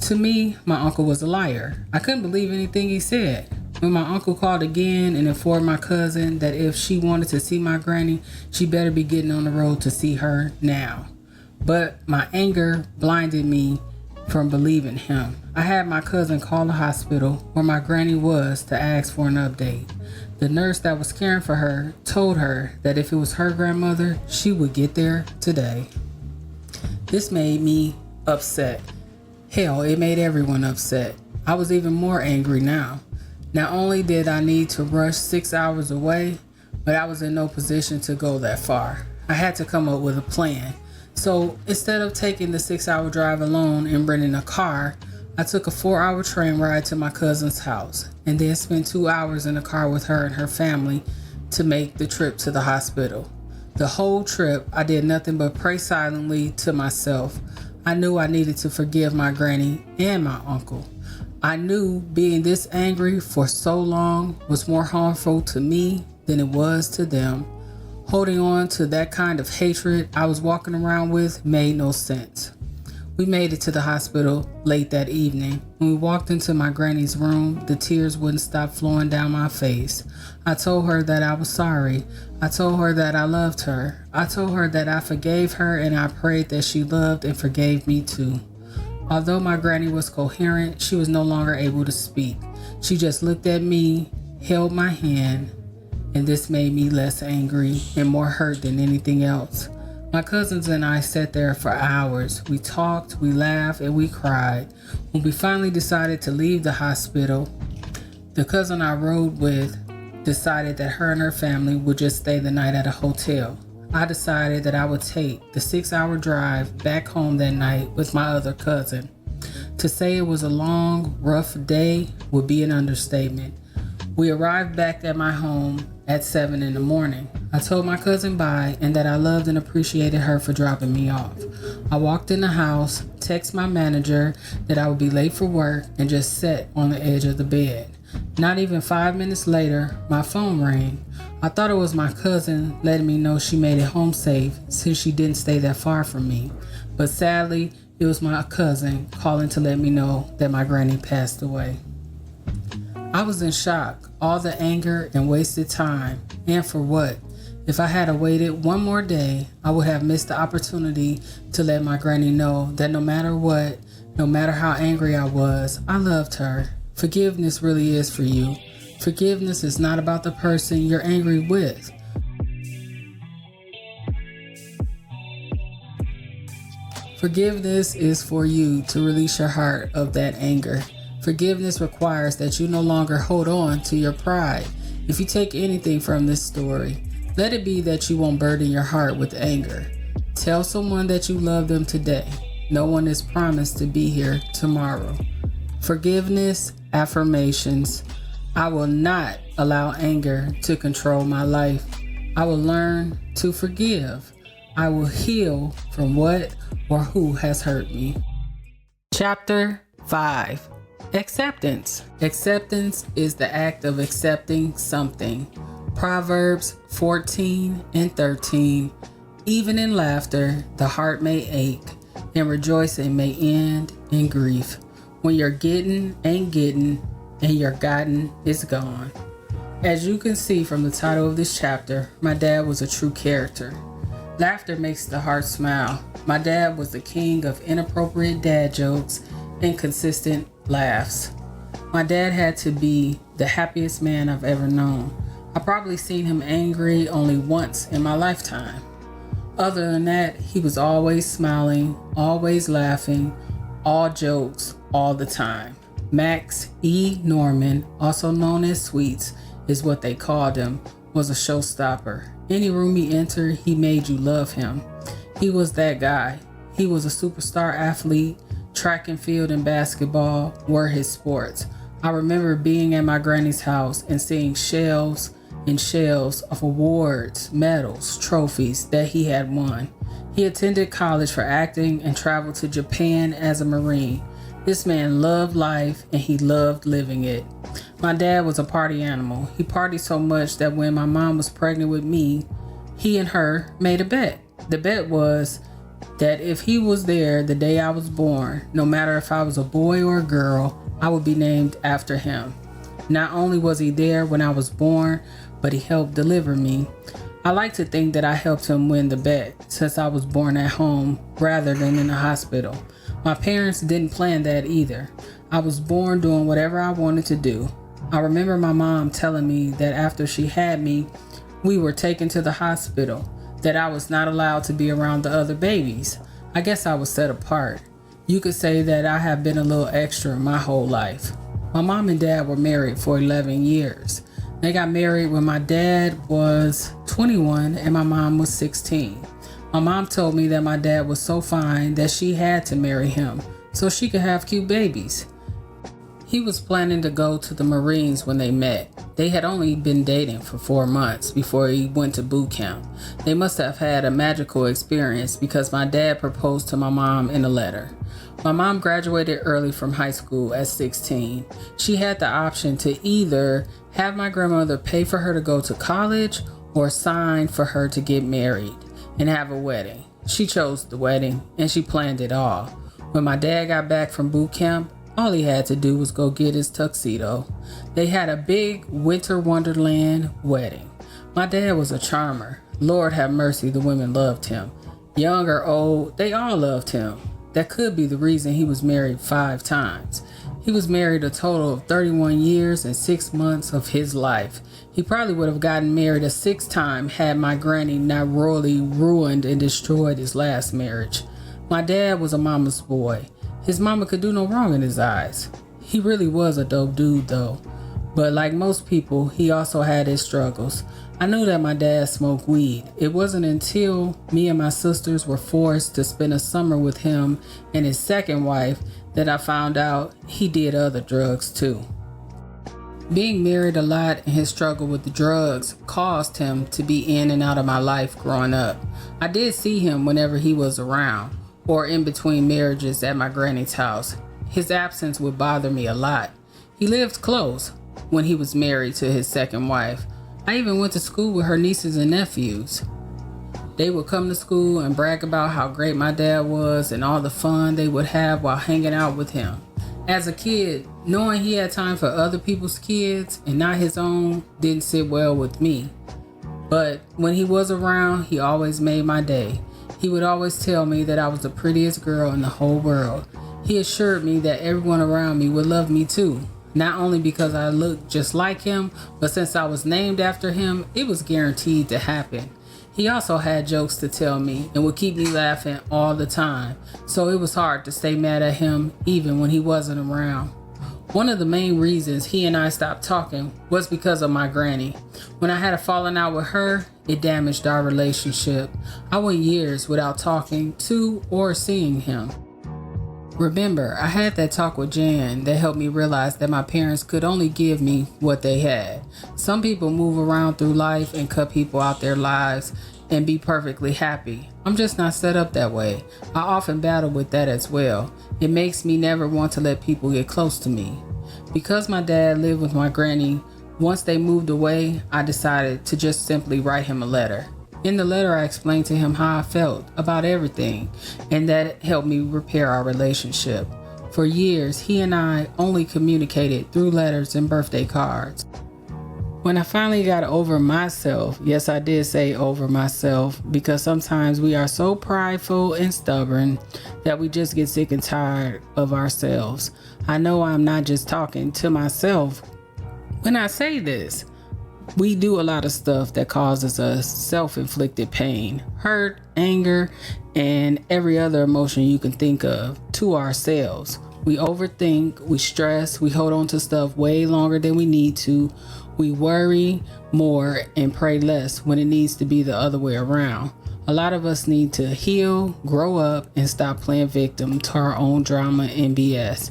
To me, my uncle was a liar. I couldn't believe anything he said. When my uncle called again and informed my cousin that if she wanted to see my granny, she better be getting on the road to see her now. But my anger blinded me from believing him. I had my cousin call the hospital where my granny was to ask for an update. The nurse that was caring for her told her that if it was her grandmother, she would get there today. This made me upset. Hell, it made everyone upset. I was even more angry now. Not only did I need to rush 6 hours away, but I was in no position to go that far. I had to come up with a plan. So instead of taking the 6-hour drive alone and renting a car, I took a 4-hour train ride to my cousin's house and then spent 2 hours in the car with her and her family to make the trip to the hospital. The whole trip, I did nothing but pray silently to myself. I knew I needed to forgive my granny and my uncle. I knew being this angry for so long was more harmful to me than it was to them. Holding on to that kind of hatred I was walking around with made no sense. We made it to the hospital late that evening. When we walked into my granny's room, the tears wouldn't stop flowing down my face. I told her that I was sorry. I told her that I loved her. I told her that I forgave her, and I prayed that she loved and forgave me too. Although my granny was coherent, she was no longer able to speak. She just looked at me, held my hand, and this made me less angry and more hurt than anything else. My cousins and I sat there for hours. We talked, we laughed, and we cried. When we finally decided to leave the hospital, the cousin I rode with decided that her and her family would just stay the night at a hotel. I decided that I would take the 6-hour drive back home that night with my other cousin. To say it was a long, rough day would be an understatement. We arrived back at my home at 7 in the morning. I told my cousin bye and that I loved and appreciated her for dropping me off. I walked in the house, texted my manager that I would be late for work, and just sat on the edge of the bed. Not even 5 minutes later, my phone rang. I thought it was my cousin letting me know she made it home safe since she didn't stay that far from me. But sadly, it was my cousin calling to let me know that my granny passed away. I was in shock, all the anger and wasted time, and for what? If I had waited one more day, I would have missed the opportunity to let my granny know that no matter what, no matter how angry I was, I loved her. Forgiveness really is for you. Forgiveness is not about the person you're angry with. Forgiveness is for you to release your heart of that anger. Forgiveness requires that you no longer hold on to your pride. If you take anything from this story, let it be that you won't burden your heart with anger. Tell someone that you love them today. No one is promised to be here tomorrow. Forgiveness, affirmations. I will not allow anger to control my life. I will learn to forgive. I will heal from what or who has hurt me. Chapter 5. Acceptance. Acceptance is the act of accepting something. Proverbs 14 and 13. Even in laughter, the heart may ache, and rejoicing may end in grief. When your getting ain't getting, and your gotten is gone. As you can see from the title of this chapter, my dad was a true character. Laughter makes the heart smile. My dad was the king of inappropriate dad jokes and consistent laughs. My dad had to be the happiest man I've ever known. I probably seen him angry only once in my lifetime. Other than that, he was always smiling, always laughing, all jokes, all the time. Max E. Norman, also known as Sweets, is what they called him, was a showstopper. Any room he entered, he made you love him. He was that guy. He was a superstar athlete. Track and field and basketball were his sports. I remember being at my granny's house and seeing shelves and shelves of awards, medals, trophies that he had won. He attended college for acting and traveled to Japan as a Marine. This man loved life and he loved living it. My dad was a party animal. He partied so much that when my mom was pregnant with me, he and her made a bet. The bet was that if he was there the day I was born, no matter if I was a boy or a girl, I would be named after him. Not only was he there when I was born, but he helped deliver me. I like to think that I helped him win the bet since I was born at home rather than in the hospital. My parents didn't plan that either. I was born doing whatever I wanted to do. I remember my mom telling me that after she had me, we were taken to the hospital, that I was not allowed to be around the other babies. I guess I was set apart. You could say that I have been a little extra my whole life. My mom and dad were married for 11 years. They got married when my dad was 21 and my mom was 16. My mom told me that my dad was so fine that she had to marry him so she could have cute babies. He was planning to go to the Marines when they met. They had only been dating for 4 months before he went to boot camp. They must have had a magical experience because my dad proposed to my mom in a letter. My mom graduated early from high school at 16. She had the option to either have my grandmother pay for her to go to college or sign for her to get married and have a wedding. She chose the wedding and she planned it all. When my dad got back from boot camp, all he had to do was go get his tuxedo. They had a big winter wonderland wedding. My dad was a charmer. Lord have mercy, the women loved him. Young or old, they all loved him. That could be the reason he was married 5 times. He was married a total of 31 years and 6 months of his life. He probably would have gotten married a 6th time had my granny not royally ruined and destroyed his last marriage. My dad was a mama's boy. His mama could do no wrong in his eyes. He really was a dope dude though. But like most people, he also had his struggles. I knew that my dad smoked weed. It wasn't until me and my sisters were forced to spend a summer with him and his second wife that I found out he did other drugs too. Being married a lot and his struggle with the drugs caused him to be in and out of my life growing up. I did see him whenever he was around or in between marriages at my granny's house. His absence would bother me a lot. He lived close when he was married to his second wife. I even went to school with her nieces and nephews. They would come to school and brag about how great my dad was and all the fun they would have while hanging out with him. As a kid, knowing he had time for other people's kids and not his own didn't sit well with me. But when he was around, he always made my day. He would always tell me that I was the prettiest girl in the whole world. He assured me that everyone around me would love me too. Not only because I looked just like him, but since I was named after him, it was guaranteed to happen. He also had jokes to tell me and would keep me laughing all the time, so it was hard to stay mad at him even when he wasn't around. One of the main reasons he and I stopped talking was because of my granny. When I had a falling out with her, it damaged our relationship. I went years without talking to or seeing him. Remember, I had that talk with Jan that helped me realize that my parents could only give me what they had. Some people move around through life and cut people out their lives and be perfectly happy. I'm just not set up that way. I often battle with that as well. It makes me never want to let people get close to me. Because my dad lived with my granny, once they moved away, I decided to just simply write him a letter. In the letter, I explained to him how I felt about everything, and that helped me repair our relationship. For years, he and I only communicated through letters and birthday cards. When I finally got over myself, yes, I did say over myself, because sometimes we are so prideful and stubborn that we just get sick and tired of ourselves. I know I'm not just talking to myself when I say this. We do a lot of stuff that causes us self-inflicted pain, hurt, anger, and every other emotion you can think of to ourselves. We overthink, we stress, we hold on to stuff way longer than we need to. We worry more and pray less when it needs to be the other way around. A lot of us need to heal, grow up, and stop playing victim to our own drama and BS.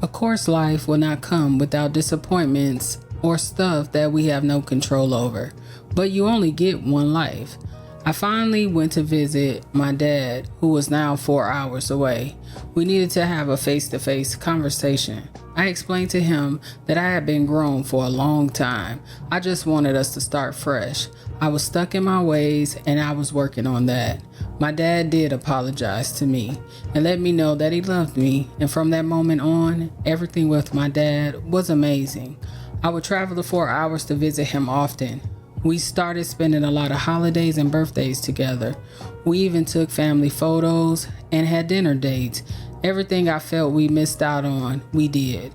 Of course, life will not come without disappointments or stuff that we have no control over, but you only get one life. I finally went to visit my dad, who was now 4 hours away. We needed to have a face-to-face conversation. I explained to him that I had been grown for a long time. I just wanted us to start fresh. I was stuck in my ways and I was working on that. My dad did apologize to me and let me know that he loved me, and from that moment on, everything with my dad was amazing. I would travel the 4 hours to visit him often. We started spending a lot of holidays and birthdays together. We even took family photos and had dinner dates. Everything I felt we missed out on, we did.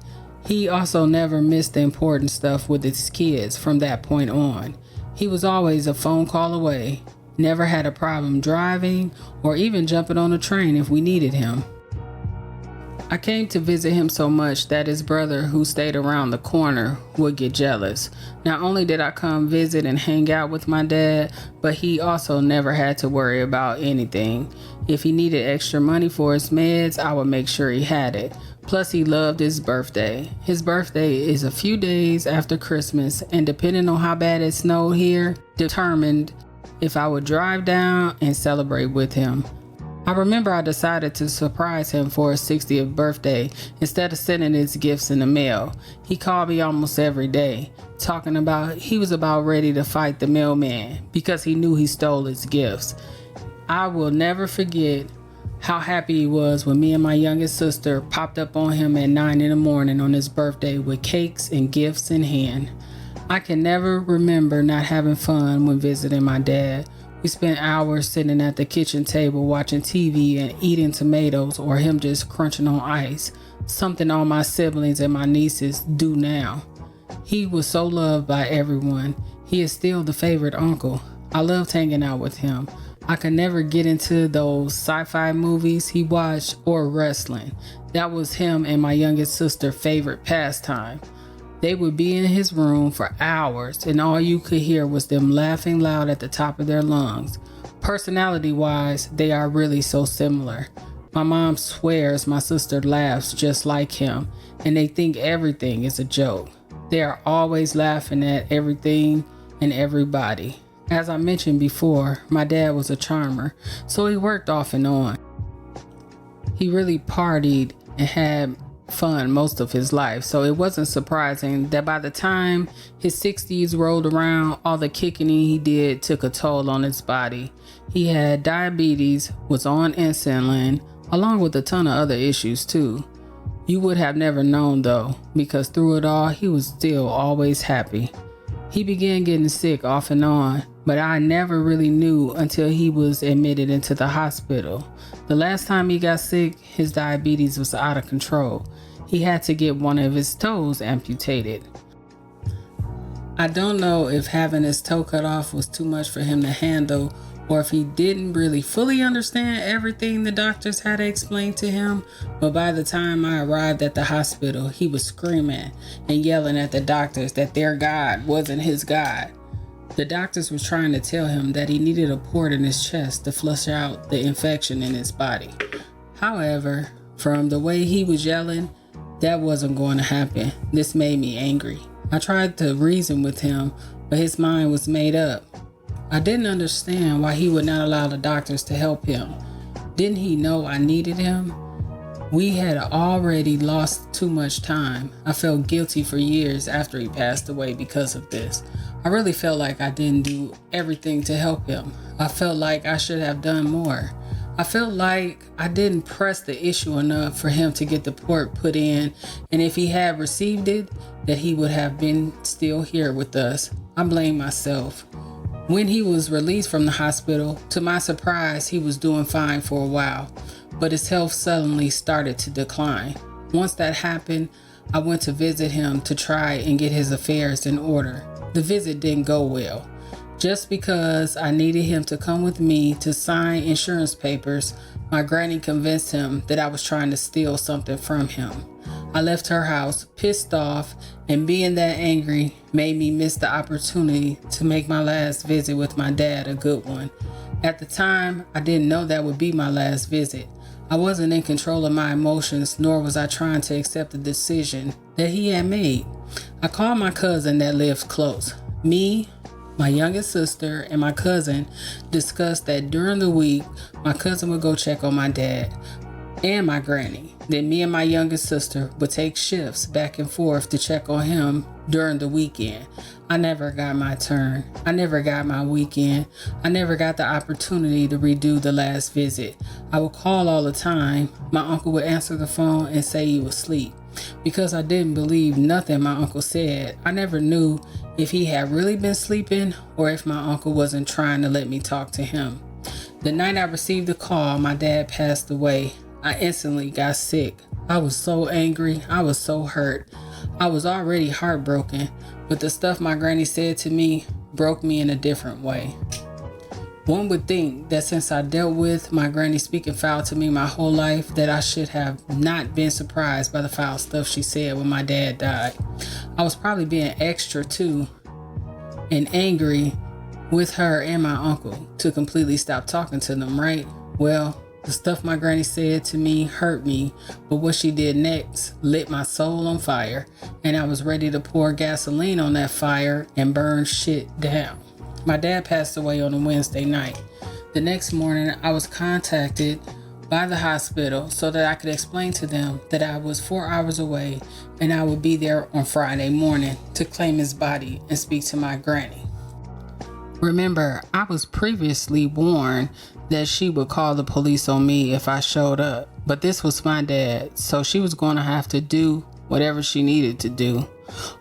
He also never missed the important stuff with his kids from that point on. He was always a phone call away, never had a problem driving or even jumping on a train if we needed him. I came to visit him so much that his brother, who stayed around the corner, would get jealous. Not only did I come visit and hang out with my dad, but he also never had to worry about anything. If he needed extra money for his meds, I would make sure he had it. Plus, he loved his birthday. His birthday is a few days after Christmas, and depending on how bad it snowed here, determined if I would drive down and celebrate with him. I remember I decided to surprise him for his 60th birthday instead of sending his gifts in the mail. He called me almost every day, talking about he was about ready to fight the mailman because he knew he stole his gifts. I will never forget how happy he was when me and my youngest sister popped up on him at 9 in the morning on his birthday with cakes and gifts in hand. I can never remember not having fun when visiting my dad. We spent hours sitting at the kitchen table watching TV and eating tomatoes, or him just crunching on ice, something all my siblings and my nieces do now. He was so loved by everyone. He is still the favorite uncle. I loved hanging out with him. I could never get into those sci-fi movies he watched or wrestling. That was him and my youngest sister's favorite pastime. They would be in his room for hours, and all you could hear was them laughing loud at the top of their lungs. Personality-wise, they are really so similar. My mom swears my sister laughs just like him, and they think everything is a joke. They are always laughing at everything and everybody. As I mentioned before, my dad was a charmer, so he worked off and on. He really partied and had fun most of his life, so it wasn't surprising that by the time his 60s rolled around, all the kicking he did took a toll on his body. He had diabetes, was on insulin, along with a ton of other issues too. You would have never known though, because through it all, he was still always happy. He began getting sick off and on, but I never really knew until he was admitted into the hospital. The last time he got sick, his diabetes was out of control. He had to get one of his toes amputated. I don't know if having his toe cut off was too much for him to handle, or if he didn't really fully understand everything the doctors had to explain to him, but by the time I arrived at the hospital, he was screaming and yelling at the doctors that their God wasn't his God. The doctors were trying to tell him that he needed a port in his chest to flush out the infection in his body. However, from the way he was yelling, that wasn't going to happen. This made me angry. I tried to reason with him, but his mind was made up. I didn't understand why he would not allow the doctors to help him. Didn't he know I needed him? We had already lost too much time. I felt guilty for years after he passed away because of this. I really felt like I didn't do everything to help him. I felt like I should have done more. I felt like I didn't press the issue enough for him to get the port put in, and if he had received it, that he would have been still here with us. I blame myself. When he was released from the hospital, to my surprise, he was doing fine for a while, but his health suddenly started to decline. Once that happened, I went to visit him to try and get his affairs in order. The visit didn't go well. Just because I needed him to come with me to sign insurance papers, my granny convinced him that I was trying to steal something from him. I left her house pissed off, and being that angry made me miss the opportunity to make my last visit with my dad a good one. At the time, I didn't know that would be my last visit. I wasn't in control of my emotions, nor was I trying to accept the decision that he had made. I called my cousin that lives close. Me, my youngest sister, and my cousin discussed that during the week, my cousin would go check on my dad and my granny. Then me and my youngest sister would take shifts back and forth to check on him during the weekend. I never got my turn. I never got my weekend. I never got the opportunity to redo the last visit. I would call all the time. My uncle would answer the phone and say he was asleep. Because I didn't believe nothing my uncle said, I never knew if he had really been sleeping or if my uncle wasn't trying to let me talk to him. The night I received the call, my dad passed away. I instantly got sick. I was so angry. I was so hurt. I was already heartbroken, but the stuff my granny said to me broke me in a different way. One would think that since I dealt with my granny speaking foul to me my whole life, that I should have not been surprised by the foul stuff she said when my dad died. I was probably being extra too, and angry with her and my uncle to completely stop talking to them, right? Well, the stuff my granny said to me hurt me, but what she did next lit my soul on fire, and I was ready to pour gasoline on that fire and burn shit down. My dad passed away on a Wednesday night. The next morning, I was contacted by the hospital so that I could explain to them that I was 4 hours away and I would be there on Friday morning to claim his body and speak to my granny. Remember, I was previously warned that she would call the police on me if I showed up, but this was my dad, so she was going to have to do whatever she needed to do.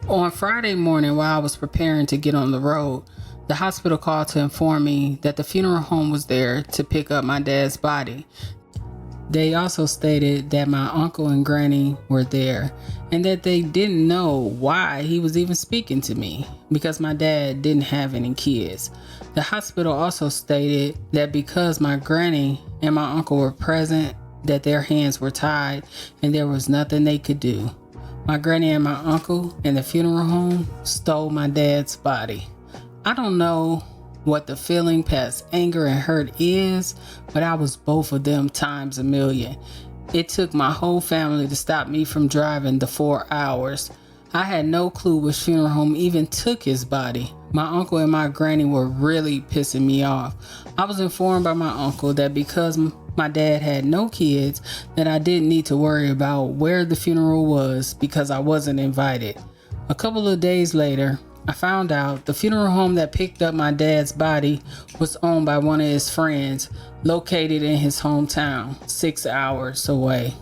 On Friday morning, while I was preparing to get on the road, the hospital called to inform me that the funeral home was there to pick up my dad's body. They also stated that my uncle and granny were there and that they didn't know why he was even speaking to me because my dad didn't have any kids. The hospital also stated that because my granny and my uncle were present, that their hands were tied and there was nothing they could do. My granny and my uncle in the funeral home stole my dad's body. I don't know what the feeling past anger and hurt is, but I was both of them times a million. It took my whole family to stop me from driving the 4 hours. I had no clue which funeral home even took his body. My uncle and my granny were really pissing me off. I was informed by my uncle that because my dad had no kids, that I didn't need to worry about where the funeral was because I wasn't invited. A couple of days later, I found out the funeral home that picked up my dad's body was owned by one of his friends located in his hometown, 6 hours away.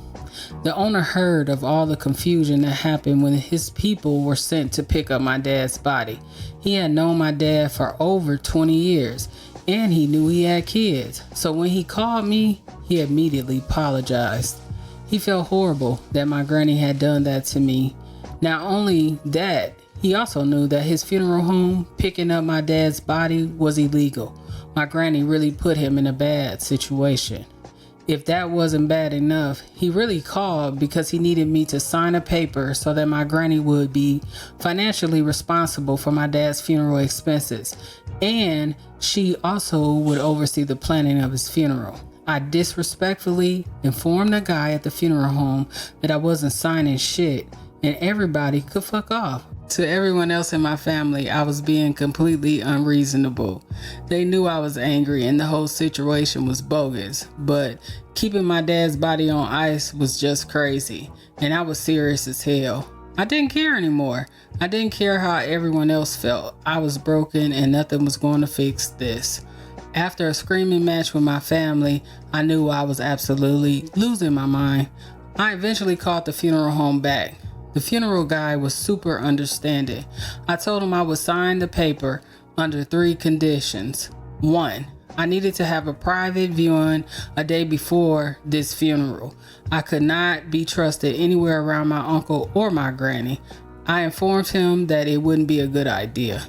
The owner heard of all the confusion that happened when his people were sent to pick up my dad's body. He had known my dad for over 20 years and he knew he had kids. So when he called me, he immediately apologized. He felt horrible that my granny had done that to me. Not only that, he also knew that his funeral home picking up my dad's body was illegal. My granny really put him in a bad situation. If that wasn't bad enough, he really called because he needed me to sign a paper so that my granny would be financially responsible for my dad's funeral expenses. And she also would oversee the planning of his funeral. I disrespectfully informed the guy at the funeral home that I wasn't signing shit and everybody could fuck off. To everyone else in my family, I was being completely unreasonable. They knew I was angry and the whole situation was bogus, but keeping my dad's body on ice was just crazy, and I was serious as hell. I didn't care anymore. I didn't care how everyone else felt. I was broken and nothing was going to fix this. After a screaming match with my family, I knew I was absolutely losing my mind. I eventually called the funeral home back. The funeral guy was super understanding. I told him I would sign the paper under 3 conditions. 1, I needed to have a private viewing a day before this funeral. I could not be trusted anywhere around my uncle or my granny. I informed him that it wouldn't be a good idea.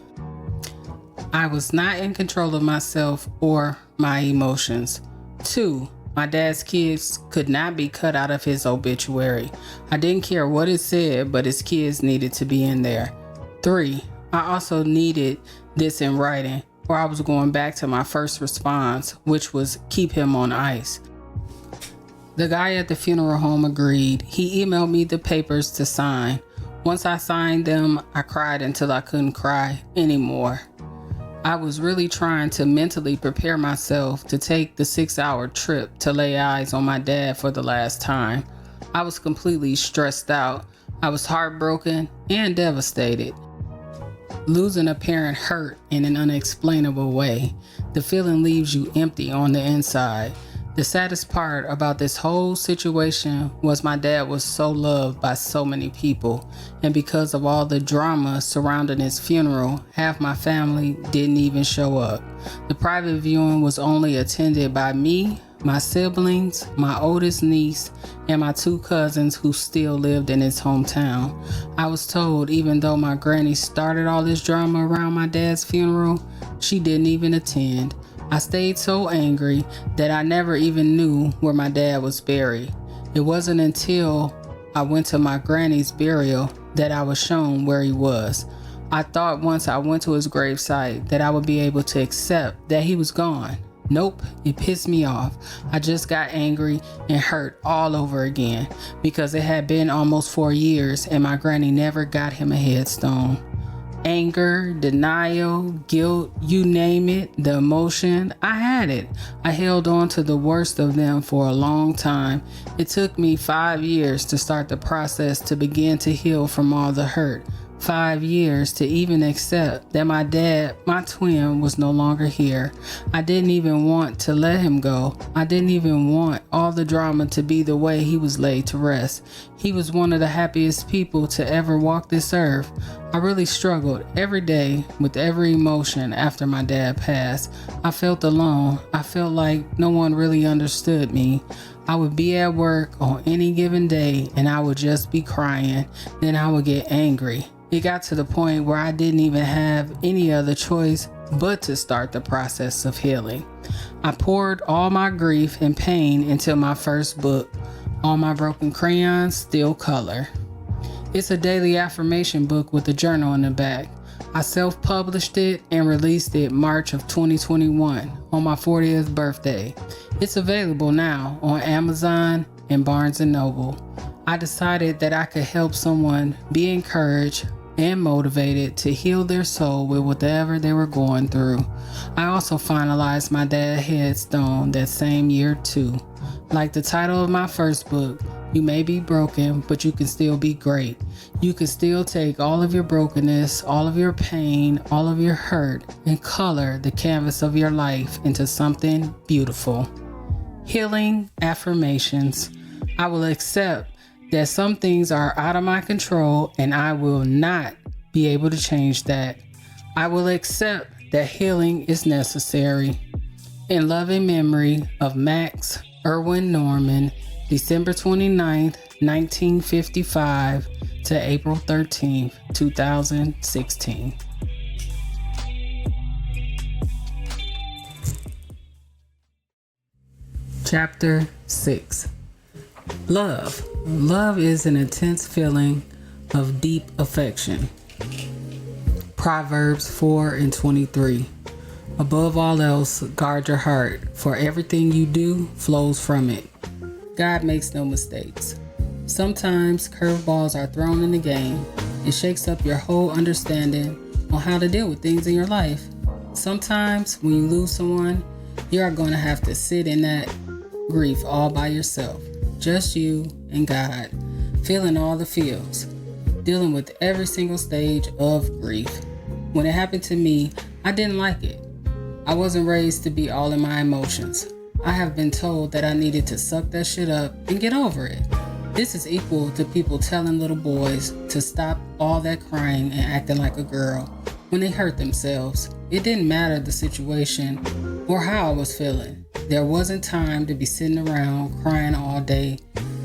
I was not in control of myself or my emotions. 2, my dad's kids could not be cut out of his obituary. I didn't care what it said, but his kids needed to be in there. 3, I also needed this in writing, or I was going back to my first response, which was keep him on ice. The guy at the funeral home agreed. He emailed me the papers to sign. Once I signed them, I cried until I couldn't cry anymore. I was really trying to mentally prepare myself to take the 6-hour trip to lay eyes on my dad for the last time. I was completely stressed out. I was heartbroken and devastated. Losing a parent hurt in an unexplainable way. The feeling leaves you empty on the inside. The saddest part about this whole situation was my dad was so loved by so many people, and because of all the drama surrounding his funeral, half my family didn't even show up. The private viewing was only attended by me, my siblings, my oldest niece, and my 2 cousins who still lived in his hometown. I was told even though my granny started all this drama around my dad's funeral, she didn't even attend. I stayed so angry that I never even knew where my dad was buried. It wasn't until I went to my granny's burial that I was shown where he was. I thought once I went to his gravesite that I would be able to accept that he was gone. Nope, it pissed me off. I just got angry and hurt all over again because it had been almost 4 years and my granny never got him a headstone. Anger, denial, guilt, you name it, the emotion, I had it. I held on to the worst of them for a long time. It took me 5 years to start the process to begin to heal from all the hurt. 5 years to even accept that my dad, my twin, was no longer here. I didn't even want to let him go. I didn't even want all the drama to be the way he was laid to rest. He was one of the happiest people to ever walk this earth. I really struggled every day with every emotion after my dad passed. I felt alone. I felt like no one really understood me. I would be at work on any given day and I would just be crying. Then I would get angry. It got to the point where I didn't even have any other choice but to start the process of healing. I poured all my grief and pain into my first book, All My Broken Crayons Still Color. It's a daily affirmation book with a journal in the back. I self-published it and released it March of 2021 on my 40th birthday. It's available now on Amazon and Barnes & Noble. I decided that I could help someone be encouraged and motivated to heal their soul with whatever they were going through. I also finalized my dad's headstone that same year too. Like the title of my first book, you may be broken, but you can still be great. You can still take all of your brokenness, all of your pain, all of your hurt, and color the canvas of your life into something beautiful. Healing affirmations. I will accept that some things are out of my control and I will not be able to change that. I will accept that healing is necessary. In loving memory of Max Erwin Norman, December 29th, 1955 to April 13th, 2016. Chapter 6. Love. Love is an intense feeling of deep affection. Proverbs 4:23. Above all else, guard your heart, for everything you do flows from it. God makes no mistakes. Sometimes curveballs are thrown in the game. It shakes up your whole understanding on how to deal with things in your life. Sometimes when you lose someone, you are going to have to sit in that grief all by yourself. Just you and God, feeling all the feels, dealing with every single stage of grief. When it happened to me, I didn't like it. I wasn't raised to be all in my emotions. I have been told that I needed to suck that shit up and get over it. This is equal to people telling little boys to stop all that crying and acting like a girl when they hurt themselves. It didn't matter the situation or how I was feeling. There wasn't time to be sitting around crying all day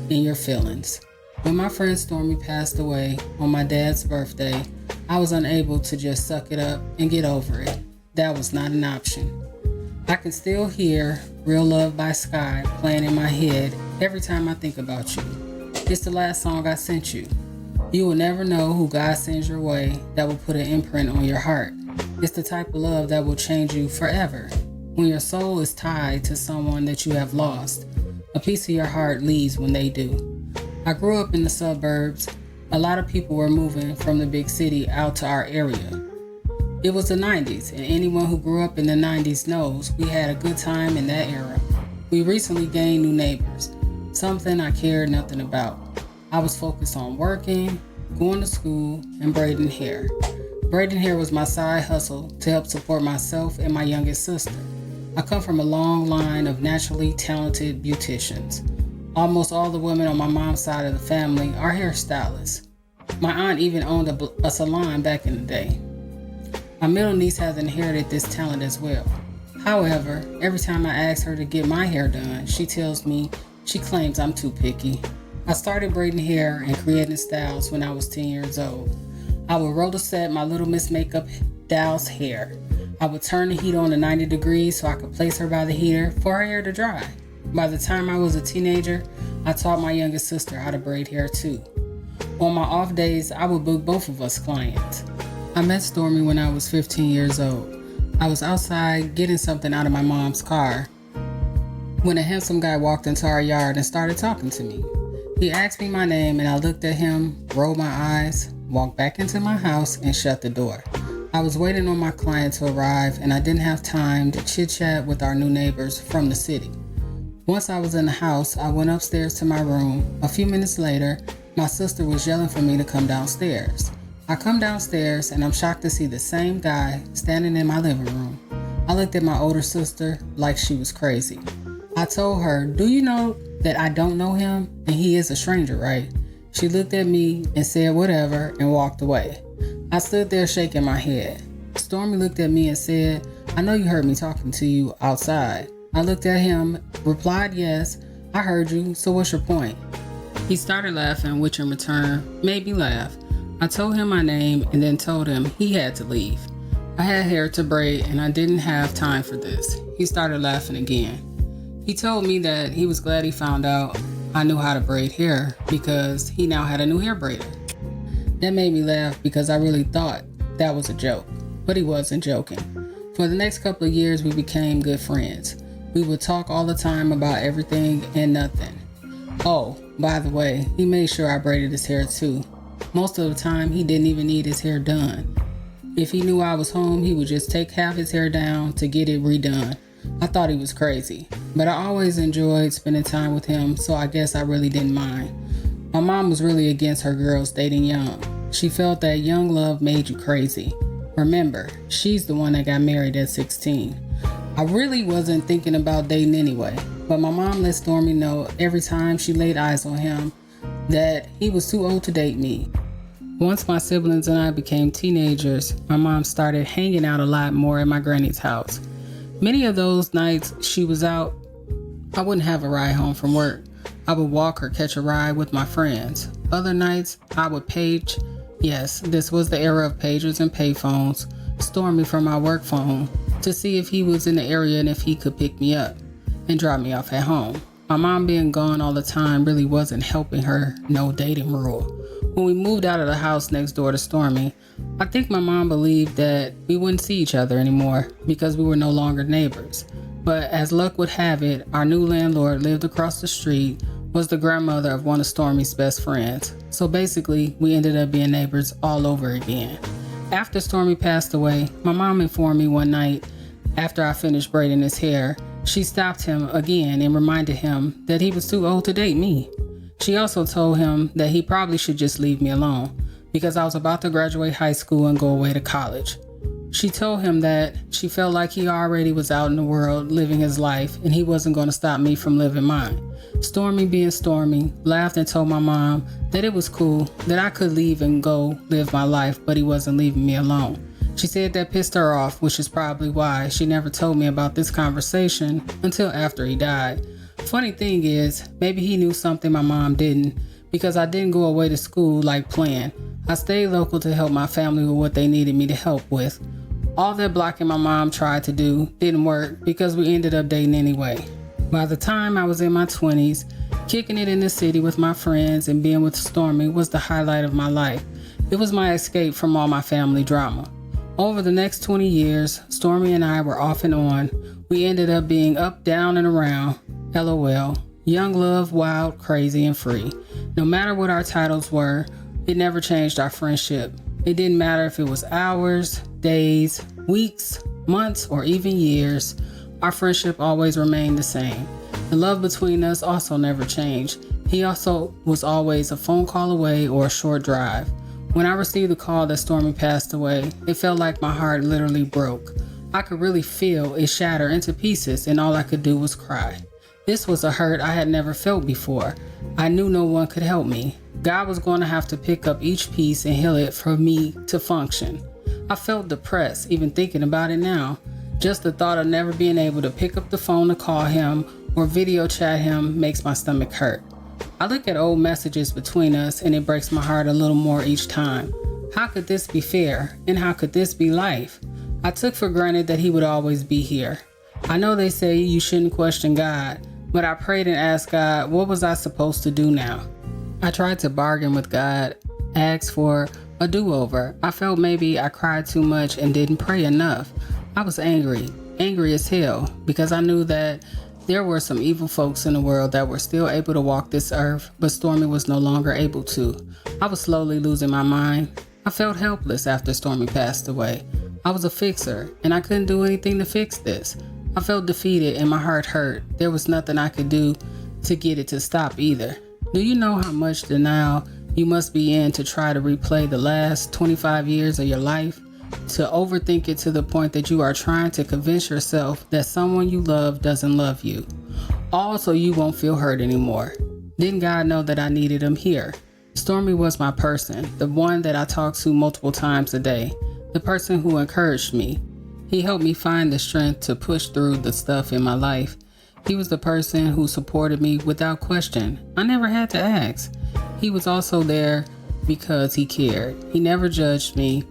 in your feelings. When my friend Stormy passed away on my dad's birthday, I was unable to just suck it up and get over it. That was not an option. I can still hear Real Love by Sky playing in my head every time I think about you. It's the last song I sent you. You will never know who God sends your way that will put an imprint on your heart. It's the type of love that will change you forever. When your soul is tied to someone that you have lost, a piece of your heart leaves when they do. I grew up in the suburbs. A lot of people were moving from the big city out to our area. It was the 90s, and anyone who grew up in the 90s knows we had a good time in that era. We recently gained new neighbors, something I cared nothing about. I was focused on working, going to school, and braiding hair. Braiding hair was my side hustle to help support myself and my youngest sister. I come from a long line of naturally talented beauticians. Almost all the women on my mom's side of the family are hairstylists. My aunt even owned a salon back in the day. My middle niece has inherited this talent as well. However, every time I ask her to get my hair done, she tells me she claims I'm too picky. I started braiding hair and creating styles when I was 10 years old. I would roller set my Little Miss Makeup doll's hair. I would turn the heat on to 90 degrees so I could place her by the heater for her hair to dry. By the time I was a teenager, I taught my youngest sister how to braid hair too. On my off days, I would book both of us clients. I met Stormy when I was 15 years old. I was outside getting something out of my mom's car when a handsome guy walked into our yard and started talking to me. He asked me my name and I looked at him, rolled my eyes, walked back into my house and shut the door. I was waiting on my client to arrive and I didn't have time to chit-chat with our new neighbors from the city. Once I was in the house, I went upstairs to my room. A few minutes later, my sister was yelling for me to come downstairs. I come downstairs and I'm shocked to see the same guy standing in my living room. I looked at my older sister like she was crazy. I told her, "Do you know that I don't know him and he is a stranger, right?" She looked at me and said whatever and walked away. I stood there shaking my head. Stormy looked at me and said, "I know you heard me talking to you outside." I looked at him, replied, "Yes, I heard you, so what's your point?" He started laughing, which in return made me laugh. I told him my name and then told him he had to leave. I had hair to braid and I didn't have time for this. He started laughing again. He told me that he was glad he found out I knew how to braid hair because he now had a new hair braider. That made me laugh because I really thought that was a joke, but he wasn't joking. For the next couple of years, we became good friends. We would talk all the time about everything and nothing. Oh, by the way, he made sure I braided his hair too. Most of the time, he didn't even need his hair done. If he knew I was home, he would just take half his hair down to get it redone. I thought he was crazy, but I always enjoyed spending time with him, so I guess I really didn't mind. My mom was really against her girls dating young. She felt that young love made you crazy. Remember, she's the one that got married at 16. I really wasn't thinking about dating anyway, but my mom let Stormy know every time she laid eyes on him that he was too old to date me. Once my siblings and I became teenagers, my mom started hanging out a lot more at my granny's house. Many of those nights she was out, I wouldn't have a ride home from work. I would walk or catch a ride with my friends. Other nights, I would page, yes, this was the era of pagers and payphones, Stormy from my work phone to see if he was in the area and if he could pick me up and drop me off at home. My mom being gone all the time really wasn't helping her no dating rule. When we moved out of the house next door to Stormy, I think my mom believed that we wouldn't see each other anymore because we were no longer neighbors. But as luck would have it, our new landlord lived across the street, was the grandmother of one of Stormy's best friends. So basically, we ended up being neighbors all over again. After Stormy passed away, my mom informed me one night after I finished braiding his hair, she stopped him again and reminded him that he was too old to date me. She also told him that he probably should just leave me alone because I was about to graduate high school and go away to college. She told him that she felt like he already was out in the world living his life and he wasn't going to stop me from living mine. Stormy, being Stormy, laughed and told my mom that it was cool, that I could leave and go live my life, but he wasn't leaving me alone. She said that pissed her off, which is probably why she never told me about this conversation until after he died. Funny thing is, maybe he knew something my mom didn't, because I didn't go away to school like planned. I stayed local to help my family with what they needed me to help with. All that blocking my mom tried to do didn't work because we ended up dating anyway. By the time I was in my 20s, kicking it in the city with my friends and being with Stormy was the highlight of my life. It was my escape from all my family drama. Over the next 20 years, Stormy and I were off and on. We ended up being up, down, and around. LOL. Young love, wild, crazy, and free. No matter what our titles were, it never changed our friendship. It didn't matter if it was hours, days, weeks, months, or even years. Our friendship always remained the same. The love between us also never changed. He also was always a phone call away or a short drive. When I received the call that Stormy passed away, it felt like my heart literally broke. I could really feel it shatter into pieces and all I could do was cry. This was a hurt I had never felt before. I knew no one could help me. God was going to have to pick up each piece and heal it for me to function. I felt depressed even thinking about it now. Just the thought of never being able to pick up the phone to call him or video chat him makes my stomach hurt. I look at old messages between us and it breaks my heart a little more each time. How could this be fair? And how could this be life? I took for granted that he would always be here. I know they say you shouldn't question God, but I prayed and asked God, what was I supposed to do now? I tried to bargain with God, asked for a do-over. I felt maybe I cried too much and didn't pray enough. I was angry as hell, because I knew that there were some evil folks in the world that were still able to walk this earth, but Stormy was no longer able to. I was slowly losing my mind. I felt helpless after Stormy passed away. I was a fixer, and I couldn't do anything to fix this. I felt defeated and my heart hurt. There was nothing I could do to get it to stop either. Do you know how much denial you must be in to try to replay the last 25 years of your life? To overthink it to the point that you are trying to convince yourself that someone you love doesn't love you. All so you won't feel hurt anymore. Didn't God know that I needed him here? Stormy was my person, the one that I talked to multiple times a day, the person who encouraged me. He helped me find the strength to push through the stuff in my life. He was the person who supported me without question. I never had to ask. He was also there because he cared. He never judged me.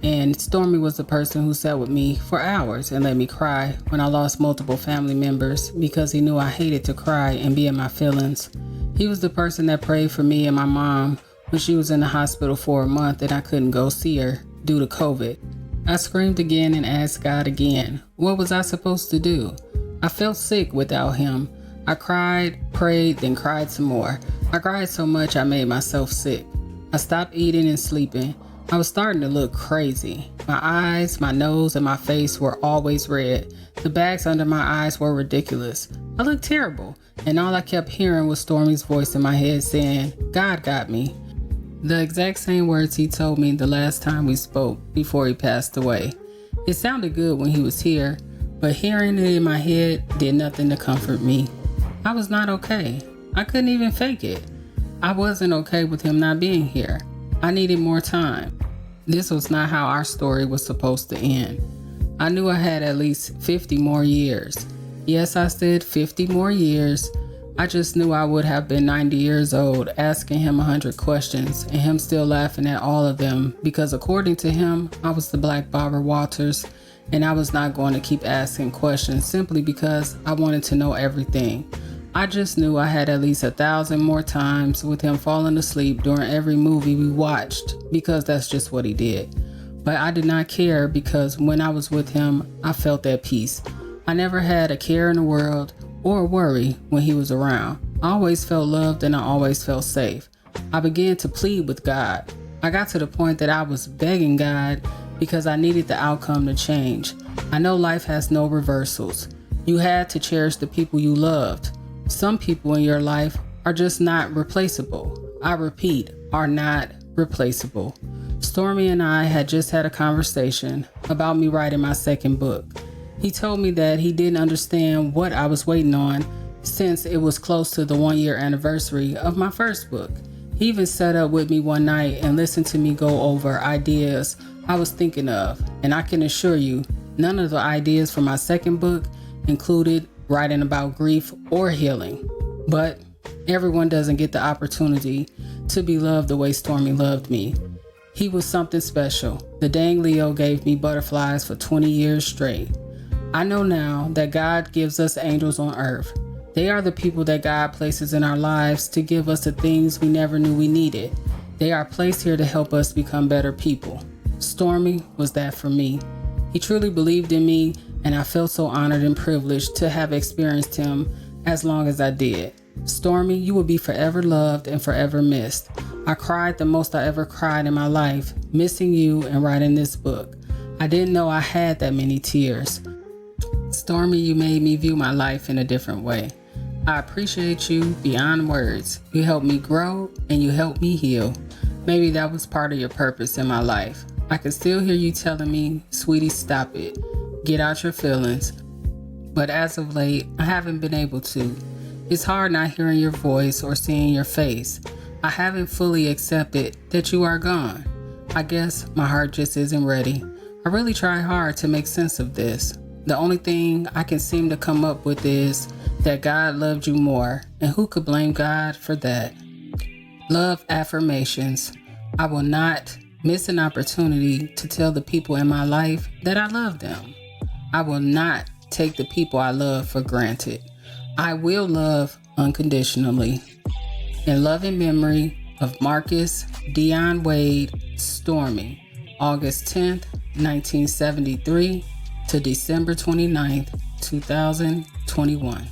And Stormy was the person who sat with me for hours and let me cry when I lost multiple family members because he knew I hated to cry and be in my feelings. He was the person that prayed for me and my mom when she was in the hospital for a month and I couldn't go see her due to COVID. I screamed again and asked God again, what was I supposed to do? I felt sick without him. I cried, prayed, then cried some more. I cried so much I made myself sick. I stopped eating and sleeping. I was starting to look crazy. My eyes, my nose, and my face were always red. The bags under my eyes were ridiculous. I looked terrible, and all I kept hearing was Stormy's voice in my head saying, God got me. The exact same words he told me the last time we spoke before he passed away. It sounded good when he was here, but hearing it in my head did nothing to comfort me. I was not okay. I couldn't even fake it. I wasn't okay with him not being here. I needed more time. This was not how our story was supposed to end. I knew I had at least 50 more years. Yes, I said 50 more years. I just knew I would have been 90 years old asking him 100 questions and him still laughing at all of them because according to him, I was the Black Barbara Walters and I was not going to keep asking questions simply because I wanted to know everything. I just knew I had at least 1,000 more times with him falling asleep during every movie we watched because that's just what he did. But I did not care because when I was with him, I felt at peace. I never had a care in the world or a worry when he was around. I always felt loved and I always felt safe. I began to plead with God. I got to the point that I was begging God because I needed the outcome to change. I know life has no reversals. You had to cherish the people you loved. Some people in your life are just not replaceable. I repeat, are not replaceable. Stormy and I had just had a conversation about me writing my second book. He told me that he didn't understand what I was waiting on since it was close to the 1-year anniversary of my first book. He even sat up with me one night and listened to me go over ideas I was thinking of. And I can assure you, none of the ideas for my second book included writing about grief or healing. But everyone doesn't get the opportunity to be loved the way Stormy loved me. He was something special. The dang Leo gave me butterflies for 20 years straight. I know now that God gives us angels on earth. They are the people that God places in our lives to give us the things we never knew we needed. They are placed here to help us become better people. Stormy was that for me. He truly believed in me, and I felt so honored and privileged to have experienced him as long as I did. Stormy, you will be forever loved and forever missed. I cried the most I ever cried in my life, missing you and writing this book. I didn't know I had that many tears. Stormy, you made me view my life in a different way. I appreciate you beyond words. You helped me grow and you helped me heal. Maybe that was part of your purpose in my life. I can still hear you telling me, sweetie, stop it. Get out your feelings. But as of late, I haven't been able to. It's hard not hearing your voice or seeing your face. I haven't fully accepted that you are gone. I guess my heart just isn't ready. I really try hard to make sense of this. The only thing I can seem to come up with is that God loved you more, and who could blame God for that? Love affirmations. I will not miss an opportunity to tell the people in my life that I love them. I will not take the people I love for granted. I will love unconditionally. In loving memory of Marcus Dion Wade, Stormy, August 10th, 1973 to December 29th, 2021.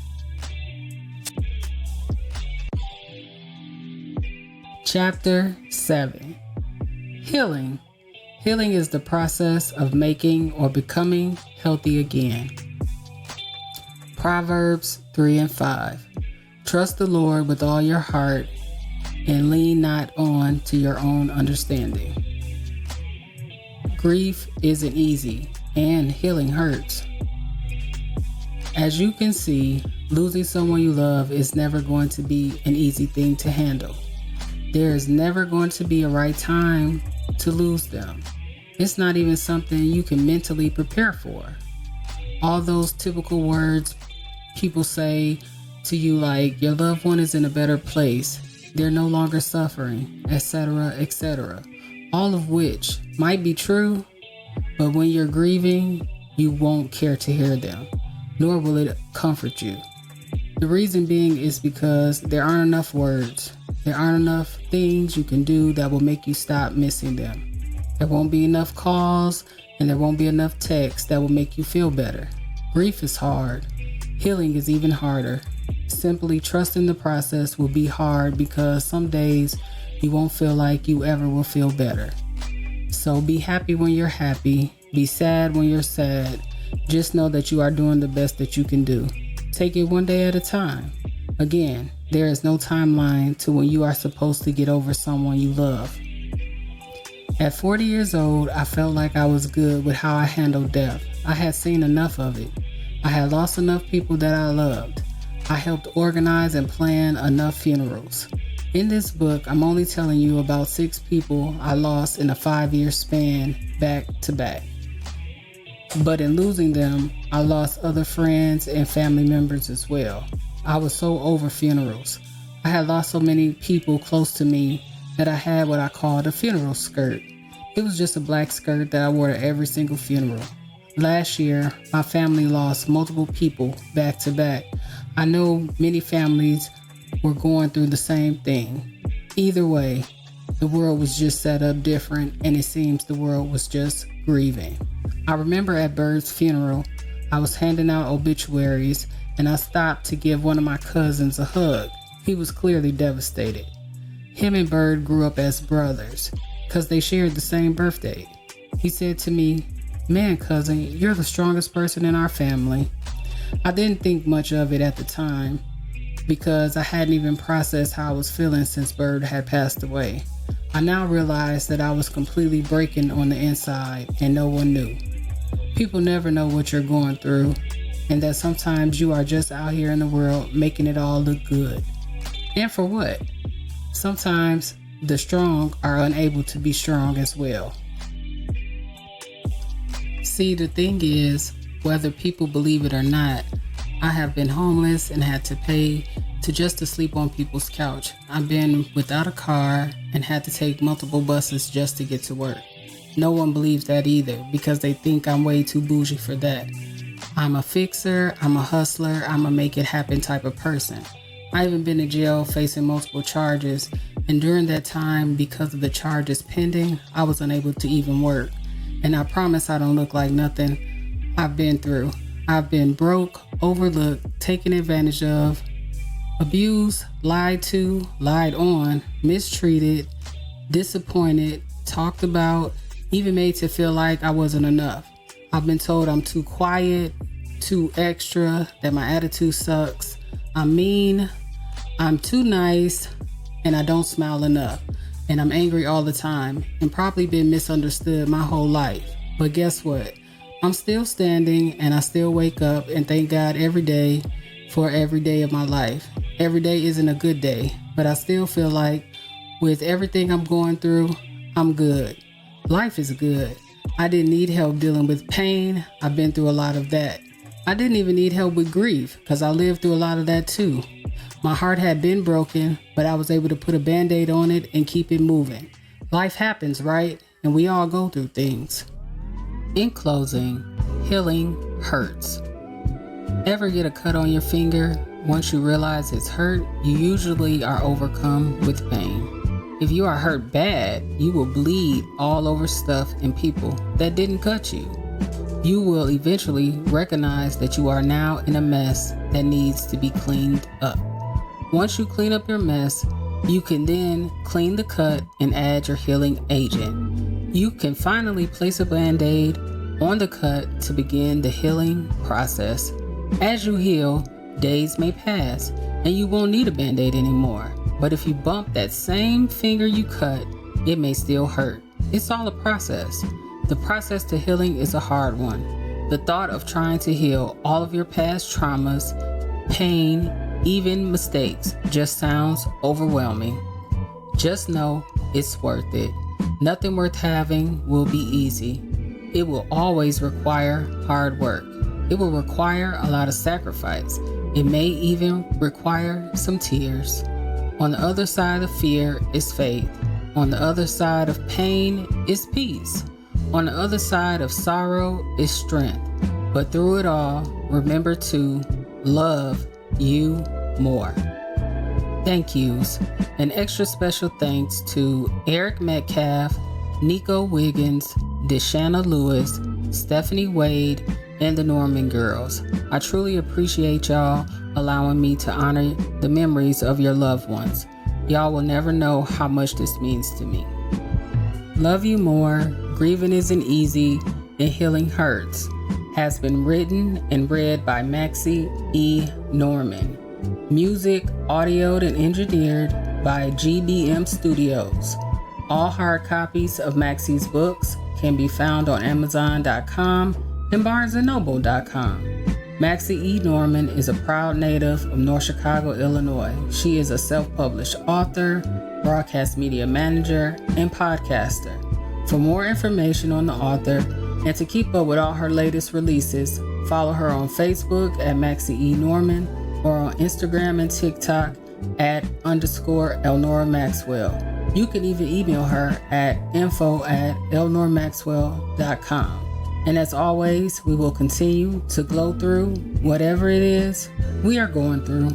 Chapter 7. Healing. Healing is the process of making or becoming healthy again. Proverbs 3:5. Trust the Lord with all your heart and lean not on to your own understanding. Grief isn't easy and healing hurts. As you can see, losing someone you love is never going to be an easy thing to handle. There is never going to be a right time to lose them. It's not even something you can mentally prepare for. All those typical words people say to you like your loved one is in a better place, they're no longer suffering, etc., etc. All of which might be true, but when you're grieving, you won't care to hear them, nor will it comfort you. The reason being is because there aren't enough words. There aren't enough things you can do that will make you stop missing them. There won't be enough calls, and there won't be enough texts that will make you feel better. Grief is hard. Healing is even harder. Simply trusting the process will be hard because some days you won't feel like you ever will feel better. So be happy when you're happy. Be sad when you're sad. Just know that you are doing the best that you can do. Take it one day at a time. Again, there is no timeline to when you are supposed to get over someone you love. At 40 years old, I felt like I was good with how I handled death. I had seen enough of it. I had lost enough people that I loved. I helped organize and plan enough funerals. In this book, I'm only telling you about 6 people I lost in a 5-year span back to back. But in losing them, I lost other friends and family members as well. I was so over funerals. I had lost so many people close to me that I had what I called a funeral skirt. It was just a black skirt that I wore to every single funeral. Last year, my family lost multiple people back to back. I know many families were going through the same thing. Either way, the world was just set up different, and it seems the world was just grieving. I remember at Bird's funeral, I was handing out obituaries, and I stopped to give one of my cousins a hug. He was clearly devastated. Him and Bird grew up as brothers, because they shared the same birthday. He said to me, "Man, cousin, you're the strongest person in our family." I didn't think much of it at the time, because I hadn't even processed how I was feeling since Bird had passed away. I now realize that I was completely breaking on the inside and no one knew. People never know what you're going through, and that sometimes you are just out here in the world making it all look good. And for what? Sometimes the strong are unable to be strong as well. See, the thing is, whether people believe it or not, I have been homeless and had to pay to sleep on people's couch. I've been without a car and had to take multiple buses just to get to work. No one believes that either because they think I'm way too bougie for that. I'm a fixer, I'm a hustler, I'm a make it happen type of person. I even been in jail facing multiple charges, and during that time, because of the charges pending, I was unable to even work. And I promise I don't look like nothing I've been through. I've been broke, overlooked, taken advantage of, abused, lied to, lied on, mistreated, disappointed, talked about, even made to feel like I wasn't enough. I've been told I'm too quiet, too extra, that my attitude sucks, I'm mean, I'm too nice, and I don't smile enough. And I'm angry all the time and probably been misunderstood my whole life. But guess what? I'm still standing and I still wake up and thank God every day for every day of my life. Every day isn't a good day, but I still feel like with everything I'm going through, I'm good. Life is good. I didn't need help dealing with pain. I've been through a lot of that. I didn't even need help with grief because I lived through a lot of that too. My heart had been broken, but I was able to put a band-aid on it and keep it moving. Life happens, right? and we all go through things. In closing, healing hurts. Ever get a cut on your finger? Once you realize it's hurt, you usually are overcome with pain. If you are hurt bad, you will bleed all over stuff and people that didn't cut you. You will eventually recognize that you are now in a mess that needs to be cleaned up. Once you clean up your mess, you can then clean the cut and add your healing agent. You can finally place a band-aid on the cut to begin the healing process. As you heal, days may pass and you won't need a band-aid anymore. But if you bump that same finger you cut, it may still hurt. It's all a process. The process to healing is a hard one. The thought of trying to heal all of your past traumas, pain, even mistakes just sounds overwhelming. Just know it's worth it. Nothing worth having will be easy. It will always require hard work. It will require a lot of sacrifice. It may even require some tears. On the other side of fear is faith. On the other side of pain is peace. On the other side of sorrow is strength. But through it all, remember to love you more. Thank yous. An extra special thanks to Eric Metcalf, Nico Wiggins, Deshanna Lewis, Stephanie Wade, and the Norman girls. I truly appreciate y'all allowing me to honor the memories of your loved ones. Y'all will never know how much this means to me. Love You More, Grieving Isn't Easy, and Healing Hurts has been written and read by Maxi E. Norman. Music audioed and engineered by GBM Studios. All hard copies of Maxi's books can be found on Amazon.com and BarnesandNoble.com. Maxi E. Norman is a proud native of North Chicago, Illinois. She is a self-published author, broadcast media manager, and podcaster. For more information on the author and to keep up with all her latest releases, follow her on Facebook at Maxi E. Norman or on Instagram and TikTok at _Elnora Maxwell. You can even email her at info@elnoramaxwell.com. And as always, we will continue to glow through whatever it is we are going through.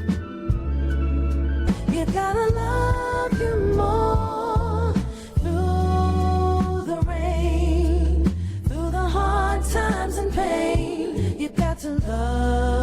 You gotta love you more through the rain, through the hard times and pain. You got to love